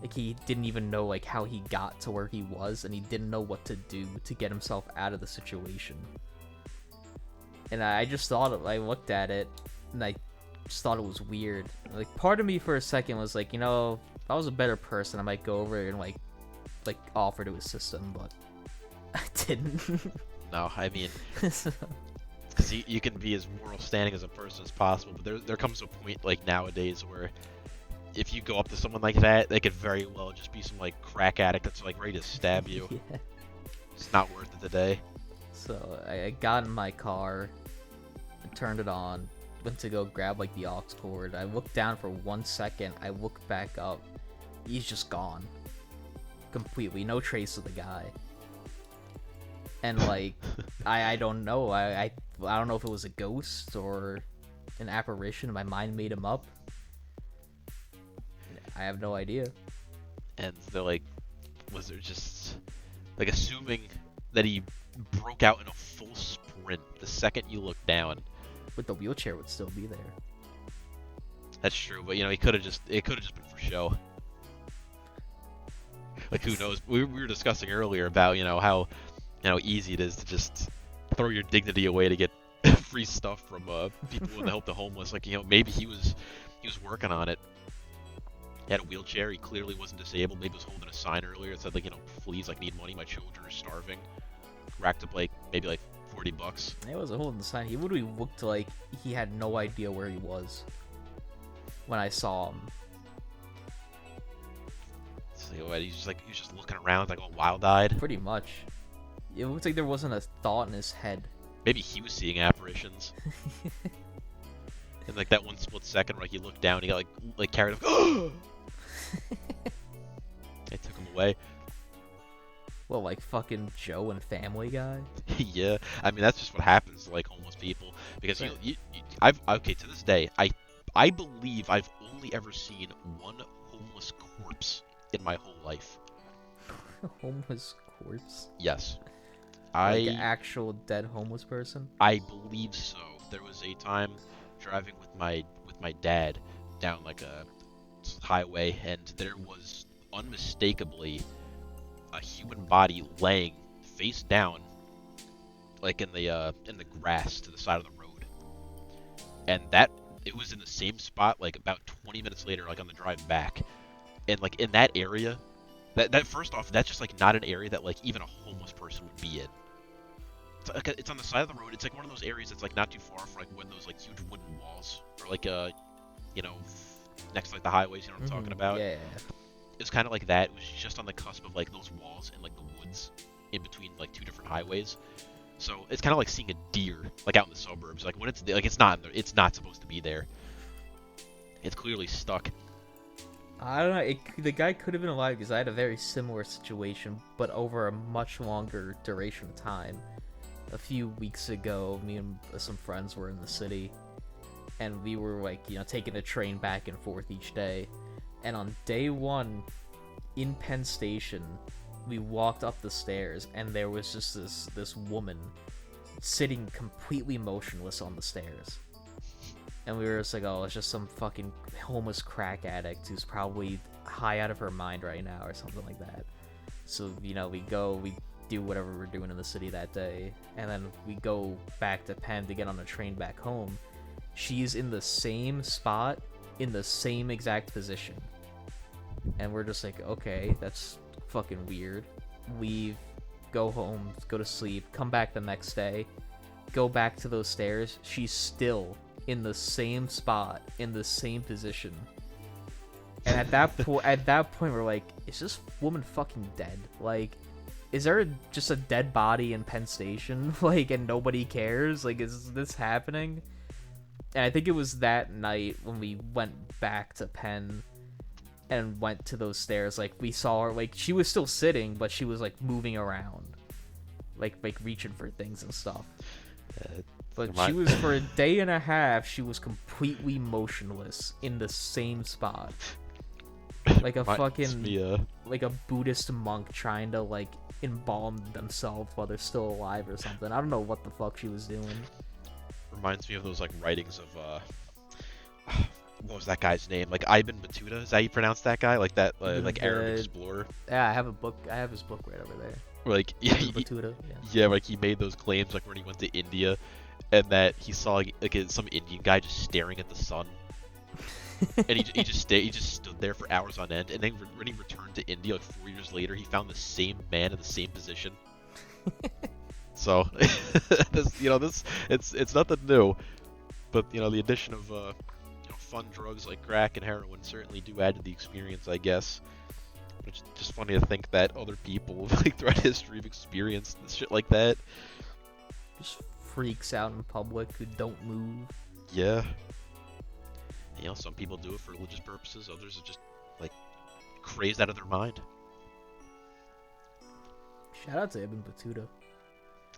Speaker 1: Like he didn't even know like how he got to where he was, and he didn't know what to do to get himself out of the situation. And I just thought, I looked at it, and I just thought it was weird. Like part of me for a second was like, you know, if I was a better person, I might go over and like offer to assist him, but I didn't.
Speaker 2: No, I mean, because you can be as moral standing as a person as possible, but there comes a point like nowadays where if you go up to someone like that, they could very well just be some like crack addict that's like ready to stab you.
Speaker 1: Yeah.
Speaker 2: It's not worth it today.
Speaker 1: So I got in my car, I turned it on, went to go grab like the aux cord. I looked down for 1 second, I looked back up, he's just gone. Completely, no trace of the guy. And like, I don't know, I don't know if it was a ghost or an apparition, my mind made him up. I have no idea.
Speaker 2: And they're like, was there just like assuming that he broke out in a full sprint the second you look down?
Speaker 1: But the wheelchair would still be there.
Speaker 2: That's true, but you know, it could have just been for show. Like who knows? We were discussing earlier about, you know, how easy it is to just throw your dignity away to get free stuff from people who help the homeless. Like, you know, maybe he was working on it. He had a wheelchair. He clearly wasn't disabled. Maybe he was holding a sign earlier that said like, you know, please, like, need money. My children are starving. Racked up like maybe like $40.
Speaker 1: He wasn't holding the sign. He literally looked like he had no idea where he was when I saw him.
Speaker 2: So, you know, he was just looking around like all wild-eyed.
Speaker 1: Pretty much. It looks like there wasn't a thought in his head.
Speaker 2: Maybe he was seeing apparitions. And like that one split second, like he looked down, he got like carried off. They took him away.
Speaker 1: Well, like fucking Joe and Family Guy.
Speaker 2: Yeah, I mean that's just what happens to like homeless people, because
Speaker 1: Right.
Speaker 2: okay, to this day I believe I've only ever seen one homeless corpse in my whole life.
Speaker 1: Homeless corpse?
Speaker 2: Yes.
Speaker 1: Like an actual dead homeless person?
Speaker 2: I believe so. There was a time driving with my dad down like a highway, and there was unmistakably a human body laying face down, like in the grass to the side of the road. And that it was in the same spot like about 20 minutes later, like on the drive back. And like in that area, that first off, that's just like not an area that like even a homeless person would be in. It's on the side of the road. It's like one of those areas that's like not too far from like when those like huge wooden walls, or like you know, next to like the highways. You know what I'm talking about?
Speaker 1: Yeah.
Speaker 2: It was kind of like that. It was just on the cusp of like those walls and like the woods in between like two different highways. So it's kind of like seeing a deer like out in the suburbs. Like when it's like it's not supposed to be there. It's clearly stuck.
Speaker 1: I don't know. The guy could have been alive because I had a very similar situation, but over a much longer duration of time. A few weeks ago, me and some friends were in the city, and we were like, you know, taking a train back and forth each day. And on day one, in Penn Station, we walked up the stairs, and there was just this woman sitting completely motionless on the stairs. And we were just like, oh, it's just some fucking homeless crack addict who's probably high out of her mind right now or something like that. So, you know, we do whatever we're doing in the city that day, and then we go back to Penn to get on a train back home. She's in the same spot in the same exact position. And we're just like, okay, that's fucking weird. Leave, go home, go to sleep, come back the next day, go back to those stairs. She's still in the same spot, in the same position. And at that point, we're like, is this woman fucking dead? Like, is there just a dead body in Penn Station? Like, and nobody cares? Like, is this happening? And I think it was that night when we went back to Penn and went to those stairs, like, we saw her, like, she was still sitting, but she was, like, moving around. Like reaching for things and stuff. But she was, for a day and a half, she was completely motionless in the same spot. Like a fucking, like a Buddhist monk trying to, like, embalm themselves while they're still alive or something. I don't know what the fuck she was doing.
Speaker 2: Reminds me of those, like, writings of, what was that guy's name? Like, Ibn Battuta? Is that how you pronounce that guy? Like that, like, Arab explorer?
Speaker 1: Yeah, I have his book right over there.
Speaker 2: Like,
Speaker 1: Battuta,
Speaker 2: yeah, like, he made those claims, like, when he went to India, and that he saw, like some Indian guy just staring at the sun. And he just stood there for hours on end, and then when he returned to India, like, 4 years later, he found the same man in the same position. So, it's nothing new, but, the addition of, fun drugs like crack and heroin certainly do add to the experience, I guess. But it's just funny to think that other people, like, throughout history have experienced shit like that.
Speaker 1: Just freaks out in public who don't move.
Speaker 2: Yeah. Some people do it for religious purposes, others are just, like, crazed out of their mind.
Speaker 1: Shout out to Ibn Battuta.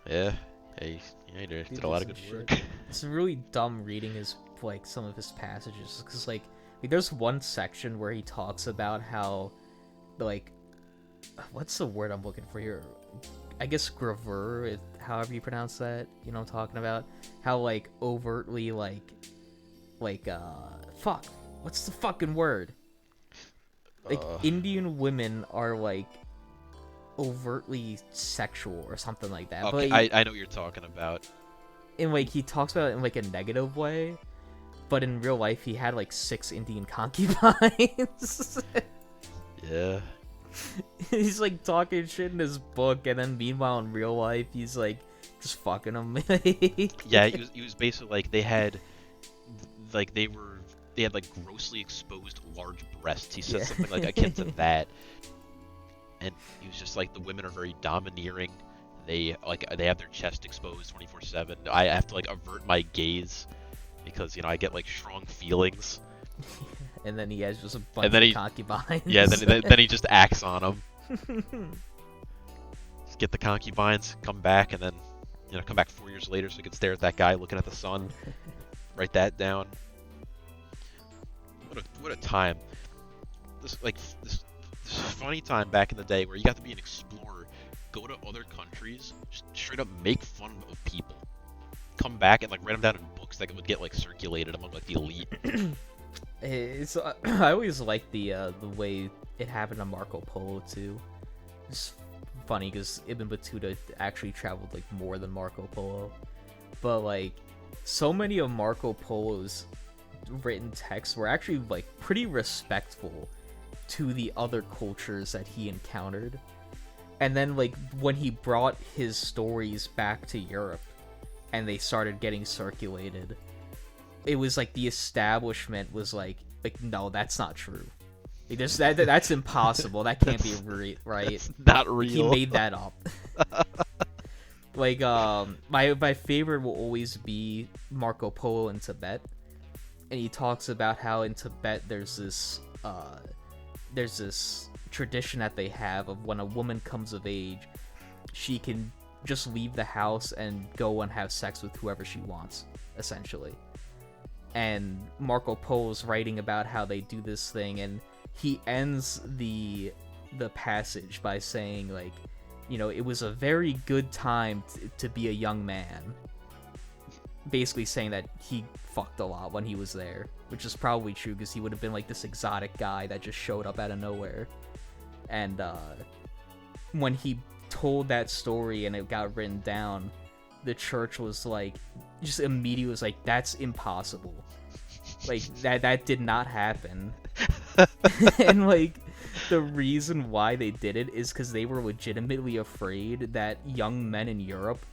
Speaker 2: Yeah. Hey, he did a lot of good work.
Speaker 1: It's really dumb reading his, like, some of his passages, because, like, there's one section where he talks about how, like, what's the word I'm looking for here? I guess gravure, however you pronounce that, you know what I'm talking about? How, like, overtly, fuck, what's the fucking word? Like, Indian women are, like, overtly sexual or something like that.
Speaker 2: Okay,
Speaker 1: but
Speaker 2: I know what you're talking about.
Speaker 1: And, like, he talks about it in, like, a negative way, but in real life he had, like, 6 Indian concubines.
Speaker 2: Yeah.
Speaker 1: He's, like, talking shit in his book, and then meanwhile in real life he's, like, just fucking them.
Speaker 2: Yeah, he was basically, like, they had like grossly exposed large breasts. He said something like akin to that. And he was just like, the women are very domineering. They have their chest exposed 24/7. I have to, like, avert my gaze because, I get, like, strong feelings.
Speaker 1: And then he has just a bunch of concubines.
Speaker 2: Yeah, then he just acts on them. Just get the concubines, come back, and then come back 4 years later so he can stare at that guy looking at the sun. Write that down. What a time. This funny time back in the day where you got to be an explorer, go to other countries, just straight up make fun of people, come back and, like, write them down in books that would get, like, circulated among, like, the elite.
Speaker 1: I always liked the way it happened to Marco Polo too. It's funny because Ibn Battuta actually traveled, like, more than Marco Polo, but, like, so many of Marco Polo's written texts were actually, like, pretty respectful to the other cultures that he encountered. And then, like, when he brought his stories back to Europe and they started getting circulated, it was like the establishment was like no, that's not true. Like, that's impossible. That can't be right.
Speaker 2: It's not real.
Speaker 1: He made that up. Like, my favorite will always be Marco Polo in Tibet, and he talks about how in Tibet there's this tradition that they have of when a woman comes of age, she can just leave the house and go and have sex with whoever she wants, essentially. And Marco Polo's writing about how they do this thing, and he ends the passage by saying, like, it was a very good time to be a young man. Basically saying that he fucked a lot when he was there, which is probably true because he would have been, like, this exotic guy that just showed up out of nowhere. And when he told that story and it got written down, the church was like, just immediately was like, that's impossible. Like that did not happen. And like the reason why they did it is because they were legitimately afraid that young men in Europe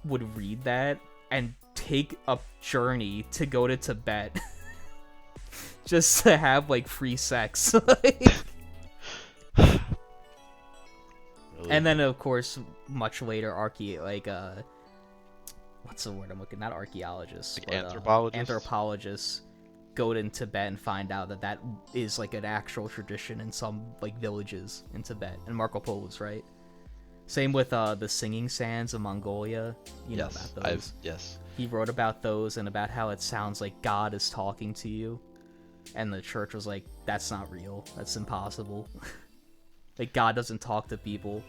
Speaker 1: would read that and take a journey to go to Tibet just to have like free sex.
Speaker 2: Really?
Speaker 1: And then of course much later what's the word I'm looking, not archaeologists,
Speaker 2: Like
Speaker 1: but,
Speaker 2: anthropologists?
Speaker 1: anthropologists go in Tibet and find out that that is like an actual tradition in some like villages in Tibet, and Marco Polo's right. Same with the singing sands of Mongolia. You know
Speaker 2: Yes,
Speaker 1: about those.
Speaker 2: yes.
Speaker 1: He wrote about those and about how it sounds like God is talking to you, and the church was like, that's not real, that's impossible. Like God doesn't talk to people.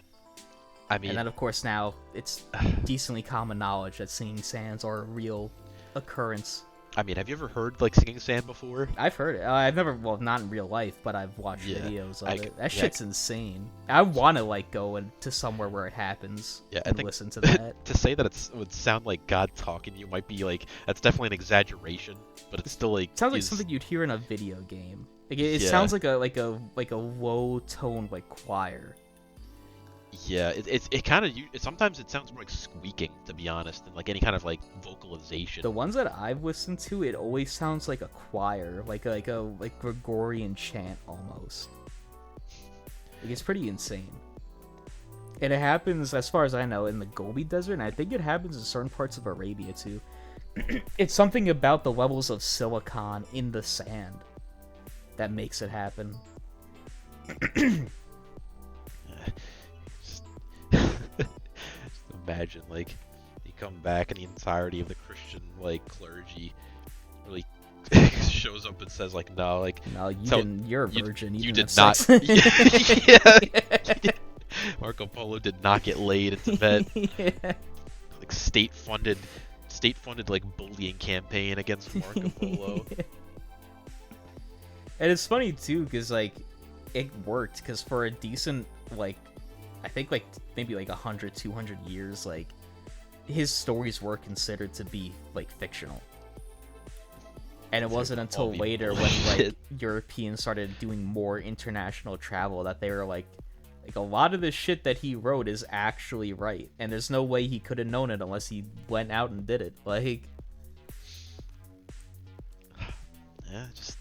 Speaker 2: I mean,
Speaker 1: And then of course now it's decently common knowledge that singing sands are a real occurrence.
Speaker 2: I mean, have you ever heard like singing sand before?
Speaker 1: I've heard it. I've never, well, not in real life, but I've watched
Speaker 2: Yeah,
Speaker 1: videos of
Speaker 2: I
Speaker 1: it.
Speaker 2: c-
Speaker 1: That
Speaker 2: yeah,
Speaker 1: shit's insane. I want to like go to somewhere where it happens
Speaker 2: Yeah, I
Speaker 1: and
Speaker 2: think
Speaker 1: listen to that.
Speaker 2: to say that it would sound like God talking to you might be like, that's definitely an exaggeration, but it's still like
Speaker 1: It sounds like
Speaker 2: is-
Speaker 1: something you'd hear in a video game. Like it
Speaker 2: Yeah.
Speaker 1: sounds like a low toned like choir.
Speaker 2: Yeah, it kind of sometimes it sounds more like squeaking, to be honest, than like any kind of like vocalization.
Speaker 1: The ones that I've listened to, it always sounds like a choir, like a Gregorian chant almost. Like it's pretty insane. And it happens, as far as I know, in the Gobi Desert, and I think it happens in certain parts of Arabia too. It's something about the levels of silicon in the sand that makes it happen.
Speaker 2: Just imagine, like, you come back and the entirety of the Christian, like, clergy really shows up and says, like, no, like,
Speaker 1: No, you
Speaker 2: So,
Speaker 1: didn't. You're a virgin.
Speaker 2: you
Speaker 1: didn't
Speaker 2: did
Speaker 1: have
Speaker 2: not.
Speaker 1: sex.
Speaker 2: Yeah. Marco Polo did not get laid in Tibet.
Speaker 1: Yeah.
Speaker 2: Like, state-funded, like, bullying campaign against Marco Polo.
Speaker 1: And it's funny too, because like it worked, because for a decent, like, I think like maybe like 100, 200 years, like his stories were considered to be like fictional. And it wasn't until
Speaker 2: be
Speaker 1: later when like
Speaker 2: bullshit.
Speaker 1: Europeans started doing more international travel that they were like a lot of the shit that he wrote is actually right, and there's no way he could have known it unless he went out and did it. Like,
Speaker 2: Yeah, just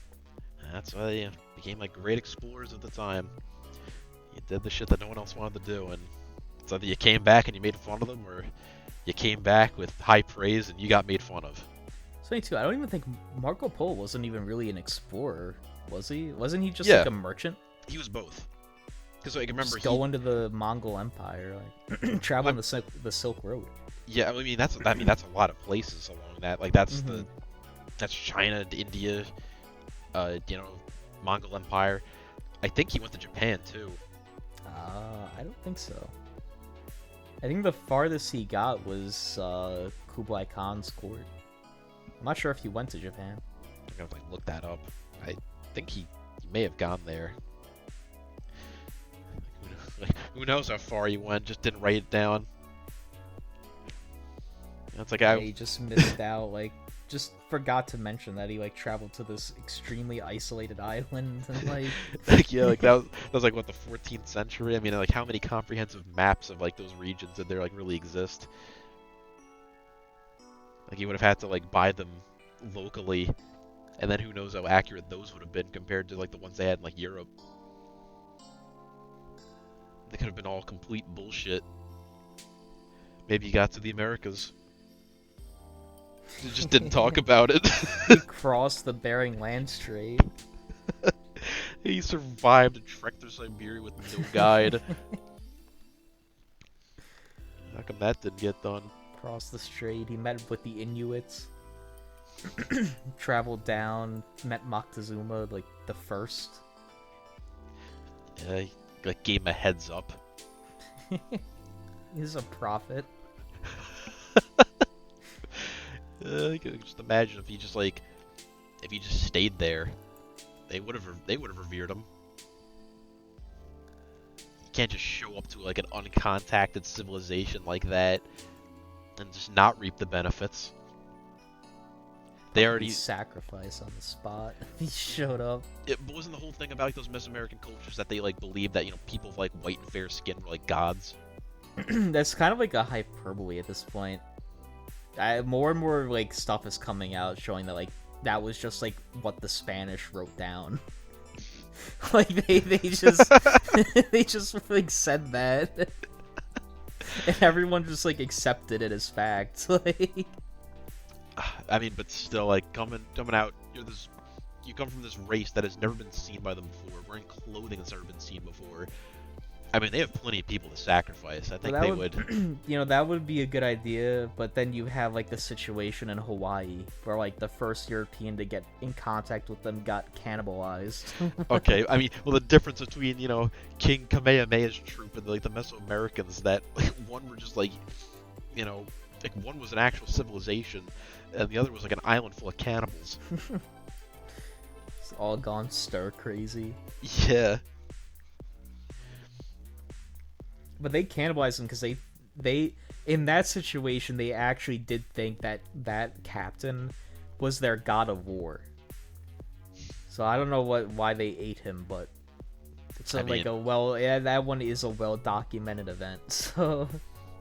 Speaker 2: that's why they became like great explorers at the time. You did the shit that no one else wanted to do, and it's either you came back and you made fun of them, or you came back with high praise and you got made fun of.
Speaker 1: it's funny too. I don't even think Marco Polo wasn't even really an explorer, was he? Wasn't he just
Speaker 2: Yeah.
Speaker 1: like a merchant?
Speaker 2: He was both. Because like remember,
Speaker 1: Just go into the Mongol Empire, like traveling the Silk Road.
Speaker 2: yeah, I mean that's a lot of places along that. Like that's
Speaker 1: Mhm.
Speaker 2: that's China, India, Mongol Empire. I think he went to Japan too.
Speaker 1: I don't think so. I think the farthest he got was Kublai Khan's court. I'm not sure if he went to Japan.
Speaker 2: I'm gonna like look that up. I think he may have gone there. Like, who knows how far he went? Just didn't write it down. It's like
Speaker 1: Yeah, he just missed out. Like, just forgot to mention that he like traveled to this extremely isolated island and like.
Speaker 2: yeah, like that was like what, the 14th century. I mean, like how many comprehensive maps of like those regions did there like really exist? Like you would have had to like buy them locally, and then who knows how accurate those would have been compared to like the ones they had in like Europe. They could have been all complete bullshit. Maybe you got to the Americas. You just didn't talk about it.
Speaker 1: He crossed the Bering Land Strait.
Speaker 2: He survived and trekked through Siberia with no guide. How come that didn't get done?
Speaker 1: Crossed the strait. He met with the Inuits. Traveled down. Met Moctezuma, like the first.
Speaker 2: Yeah, he like gave him a heads up.
Speaker 1: He's a prophet.
Speaker 2: I can just imagine if he just stayed there, they would have revered him. You can't just show up to like an uncontacted civilization like that and just not reap the benefits. They already
Speaker 1: sacrifice on the spot. He showed up.
Speaker 2: It wasn't the whole thing about like those Mesoamerican cultures that they like believe that people with like white and fair skin were like gods.
Speaker 1: That's kind of like a hyperbole at this point. More and more like stuff is coming out showing that like that was just like what the Spanish wrote down. Like they just they just like said that, and everyone just like accepted it as fact. Like.
Speaker 2: I mean, but still, like, coming out, you come from this race that has never been seen by them before, wearing clothing that's never been seen before. I mean, they have plenty of people to sacrifice. I think they would.
Speaker 1: You know, that would be a good idea, but then you have, like, the situation in Hawaii, where, like, the first European to get in contact with them got cannibalized.
Speaker 2: Okay, I mean, well, the difference between, King Kamehameha's troop and, like, the Mesoamericans, that, like, one were just, like, like, one was an actual civilization, and the other was, like, an island full of cannibals.
Speaker 1: It's all gone stir crazy.
Speaker 2: Yeah.
Speaker 1: But they cannibalized them because they in that situation they actually did think that captain was their god of war. So I don't know why they ate him, but it's that one is a well documented event. So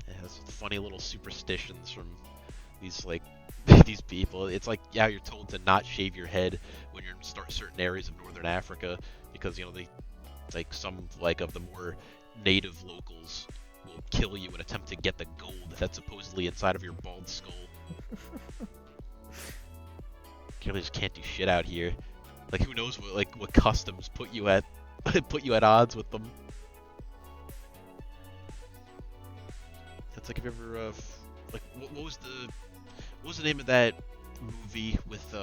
Speaker 2: yeah, it's funny little superstitions from these like these people. It's like, yeah, you're told to not shave your head when you're in certain areas of northern Africa because it's like some like of the more native locals will kill you and attempt to get the gold that's supposedly inside of your bald skull. You just can't do shit out here. Like, who knows what customs put you at odds with them. It's like, have you ever like what was the name of that movie with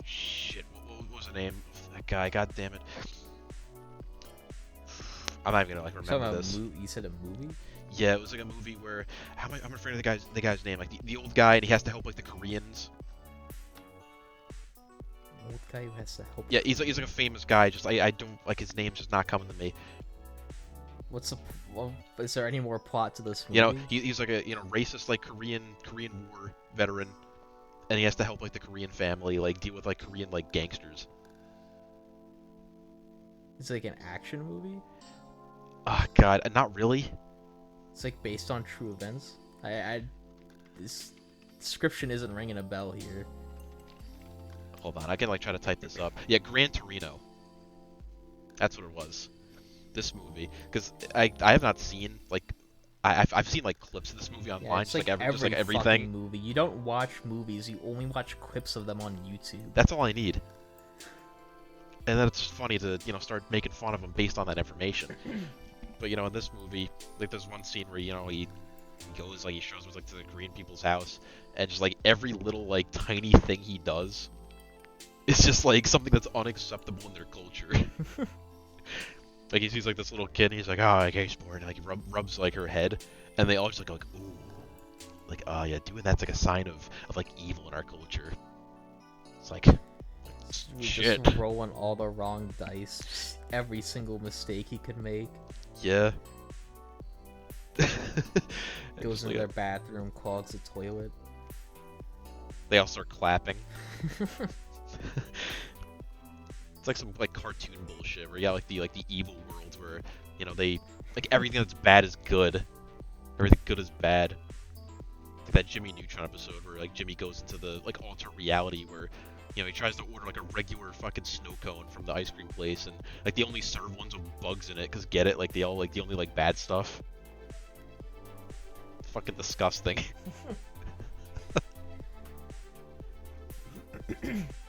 Speaker 2: shit, what was the name of that guy? God damn it. I'm not even gonna like remember this.
Speaker 1: You said a movie?
Speaker 2: Yeah, it was like a movie where I'm afraid of the guy's name, like the old guy, and he has to help like the Koreans.
Speaker 1: Old guy who has to help.
Speaker 2: Yeah, he's like a famous guy. Just I don't like his name's just not coming to me.
Speaker 1: Is there any more plot to this movie?
Speaker 2: He's like a racist like Korean War veteran, and he has to help like the Korean family like deal with like Korean like gangsters.
Speaker 1: It's like an action movie.
Speaker 2: Oh God, not really.
Speaker 1: It's like based on true events. This description isn't ringing a bell here.
Speaker 2: Hold on, I can like try to type this up. Yeah, Gran Torino. That's what it was. This movie, because I have not seen like I've seen like clips of this movie online,
Speaker 1: yeah, it's
Speaker 2: just like everything.
Speaker 1: Fucking movie. You don't watch movies; you only watch clips of them on YouTube.
Speaker 2: That's all I need. And then it's just funny to start making fun of him based on that information. But in this movie, like there's one scene where he goes like he shows up like to the Korean people's house, and just like every little like tiny thing he does is just like something that's unacceptable in their culture. Like he sees like this little kid, and he's like, "Oh, I gay sport," and like he rubs like her head, and they all just like ooh, like oh yeah, doing that's like a sign of like evil in our culture. It's like shit.
Speaker 1: Just rolling all the wrong dice, every single mistake he could make.
Speaker 2: Yeah.
Speaker 1: Goes in their bathroom, clogs the toilet.
Speaker 2: They all start clapping. It's like some like cartoon bullshit where you got like the evil world where they like everything that's bad is good, everything good is bad. Like that Jimmy Neutron episode where like Jimmy goes into the like alternate reality where he tries to order like a regular fucking snow cone from the ice cream place, and like they only serve ones with bugs in it because get it, like they all like the only like bad stuff. Fucking disgusting.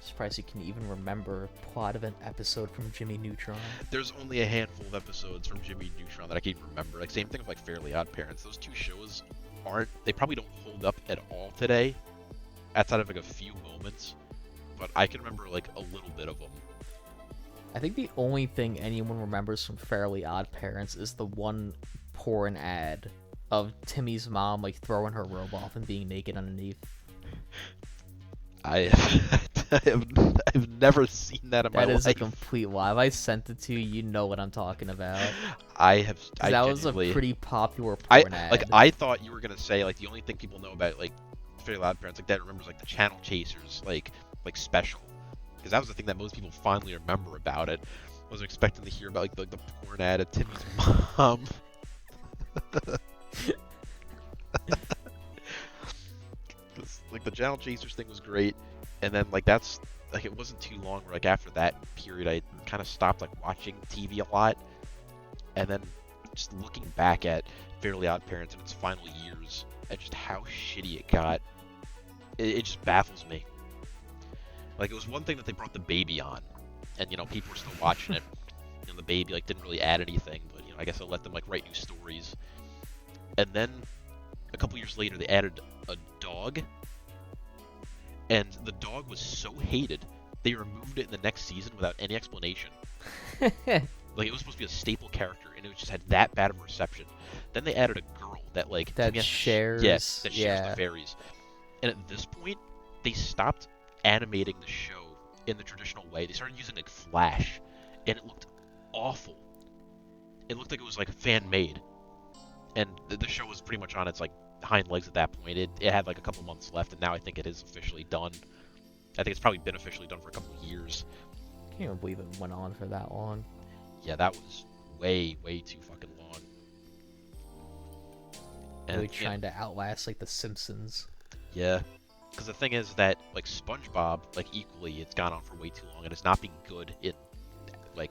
Speaker 1: Surprised you can even remember a plot of an episode from Jimmy Neutron.
Speaker 2: There's only a handful of episodes from Jimmy Neutron that I can remember. Like same thing with like Fairly Odd Parents. Those two shows they probably don't hold up at all today, outside of like a few moments. But I can remember like a little bit of them.
Speaker 1: I think the only thing anyone remembers from Fairly Odd Parents is the one porn ad of Timmy's mom like throwing her robe off and being naked underneath. I've never seen that in my life. That is a complete lie. If I sent it to you, you know what I'm talking about. That was a pretty popular porn ad.
Speaker 2: Like I thought you were gonna say like the only thing people know about like Fairly Odd Parents, like Dad remembers like the Channel Chasers like special, because that was the thing that most people finally remember about it. I wasn't expecting to hear about like the porn ad of Timmy's mom. Like the Channel Chasers thing was great, and then like that's like it wasn't too long where like after that period I kind of stopped like watching TV a lot, and then just looking back at Fairly Odd Parents in its final years and just how shitty it got, it just baffles me. Like it was one thing that they brought the baby on, and you know people were still watching it. You know the baby like didn't really add anything, but you know I guess I let them like write new stories. And then a couple years later they added a dog, and the dog was so hated they removed it in the next season without any explanation. Like it was supposed to be a staple character, and it just had that bad of a reception. Then they added a girl that like
Speaker 1: that shares,
Speaker 2: that shares the fairies. And at this point, they stopped animating the show in the traditional way. They started using like Flash, and it looked awful. It looked like it was like fan made, and the show was pretty much on its like hind legs at that point. It had like a couple months left, and now I think it is officially done. I think it's probably been officially done for a couple of years.
Speaker 1: I can't even believe it went on for that long.
Speaker 2: Yeah, that was way too fucking long.
Speaker 1: And really trying to outlast like The Simpsons.
Speaker 2: Yeah, because the thing is that like SpongeBob, like equally, it's gone on for way too long, and it's not been good in like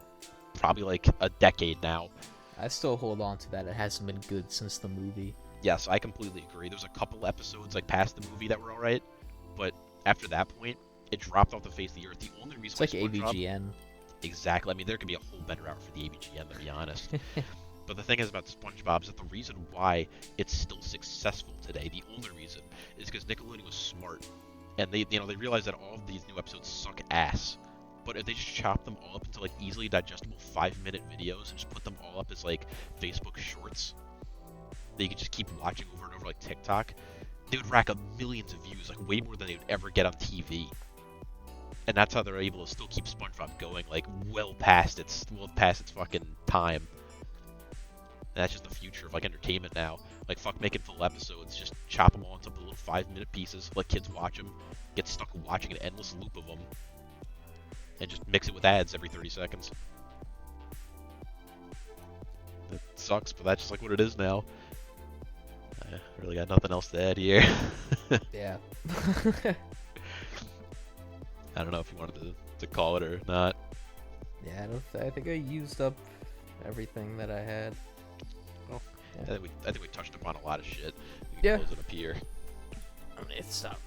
Speaker 2: probably like a decade now.
Speaker 1: I still hold on to that. It hasn't been good since the movie.
Speaker 2: Yes, I completely agree. There's a couple episodes like past the movie that were alright, but after that point, it dropped off the face of the earth. The only reason
Speaker 1: it's like AVGN.
Speaker 2: Exactly. I mean, there could be a whole better out for the AVGN, to be honest. But the thing is about SpongeBob is that the reason why it's still successful today, the only reason, is because Nickelodeon was smart, and they realized that all of these new episodes suck ass. But if they just chop them all up into like easily digestible 5-minute videos and just put them all up as like Facebook Shorts, that you could just keep watching over and over like TikTok, they would rack up millions of views, like way more than they would ever get on TV. And that's how they're able to still keep SpongeBob going, like well past its fucking time. And that's just the future of like entertainment now. Like fuck making full episodes, just chop them all into little 5-minute pieces, let kids watch them, get stuck watching an endless loop of them, and just mix it with ads every 30 seconds. That sucks, but that's just like what it is now. I really got nothing else to add here.
Speaker 1: Yeah.
Speaker 2: I don't know if you wanted to call it or not.
Speaker 1: Yeah, I think I used up everything that I had.
Speaker 2: Well, yeah. I think we touched upon a lot of shit. We can
Speaker 1: Yeah.
Speaker 2: close it up here.
Speaker 1: It's stop.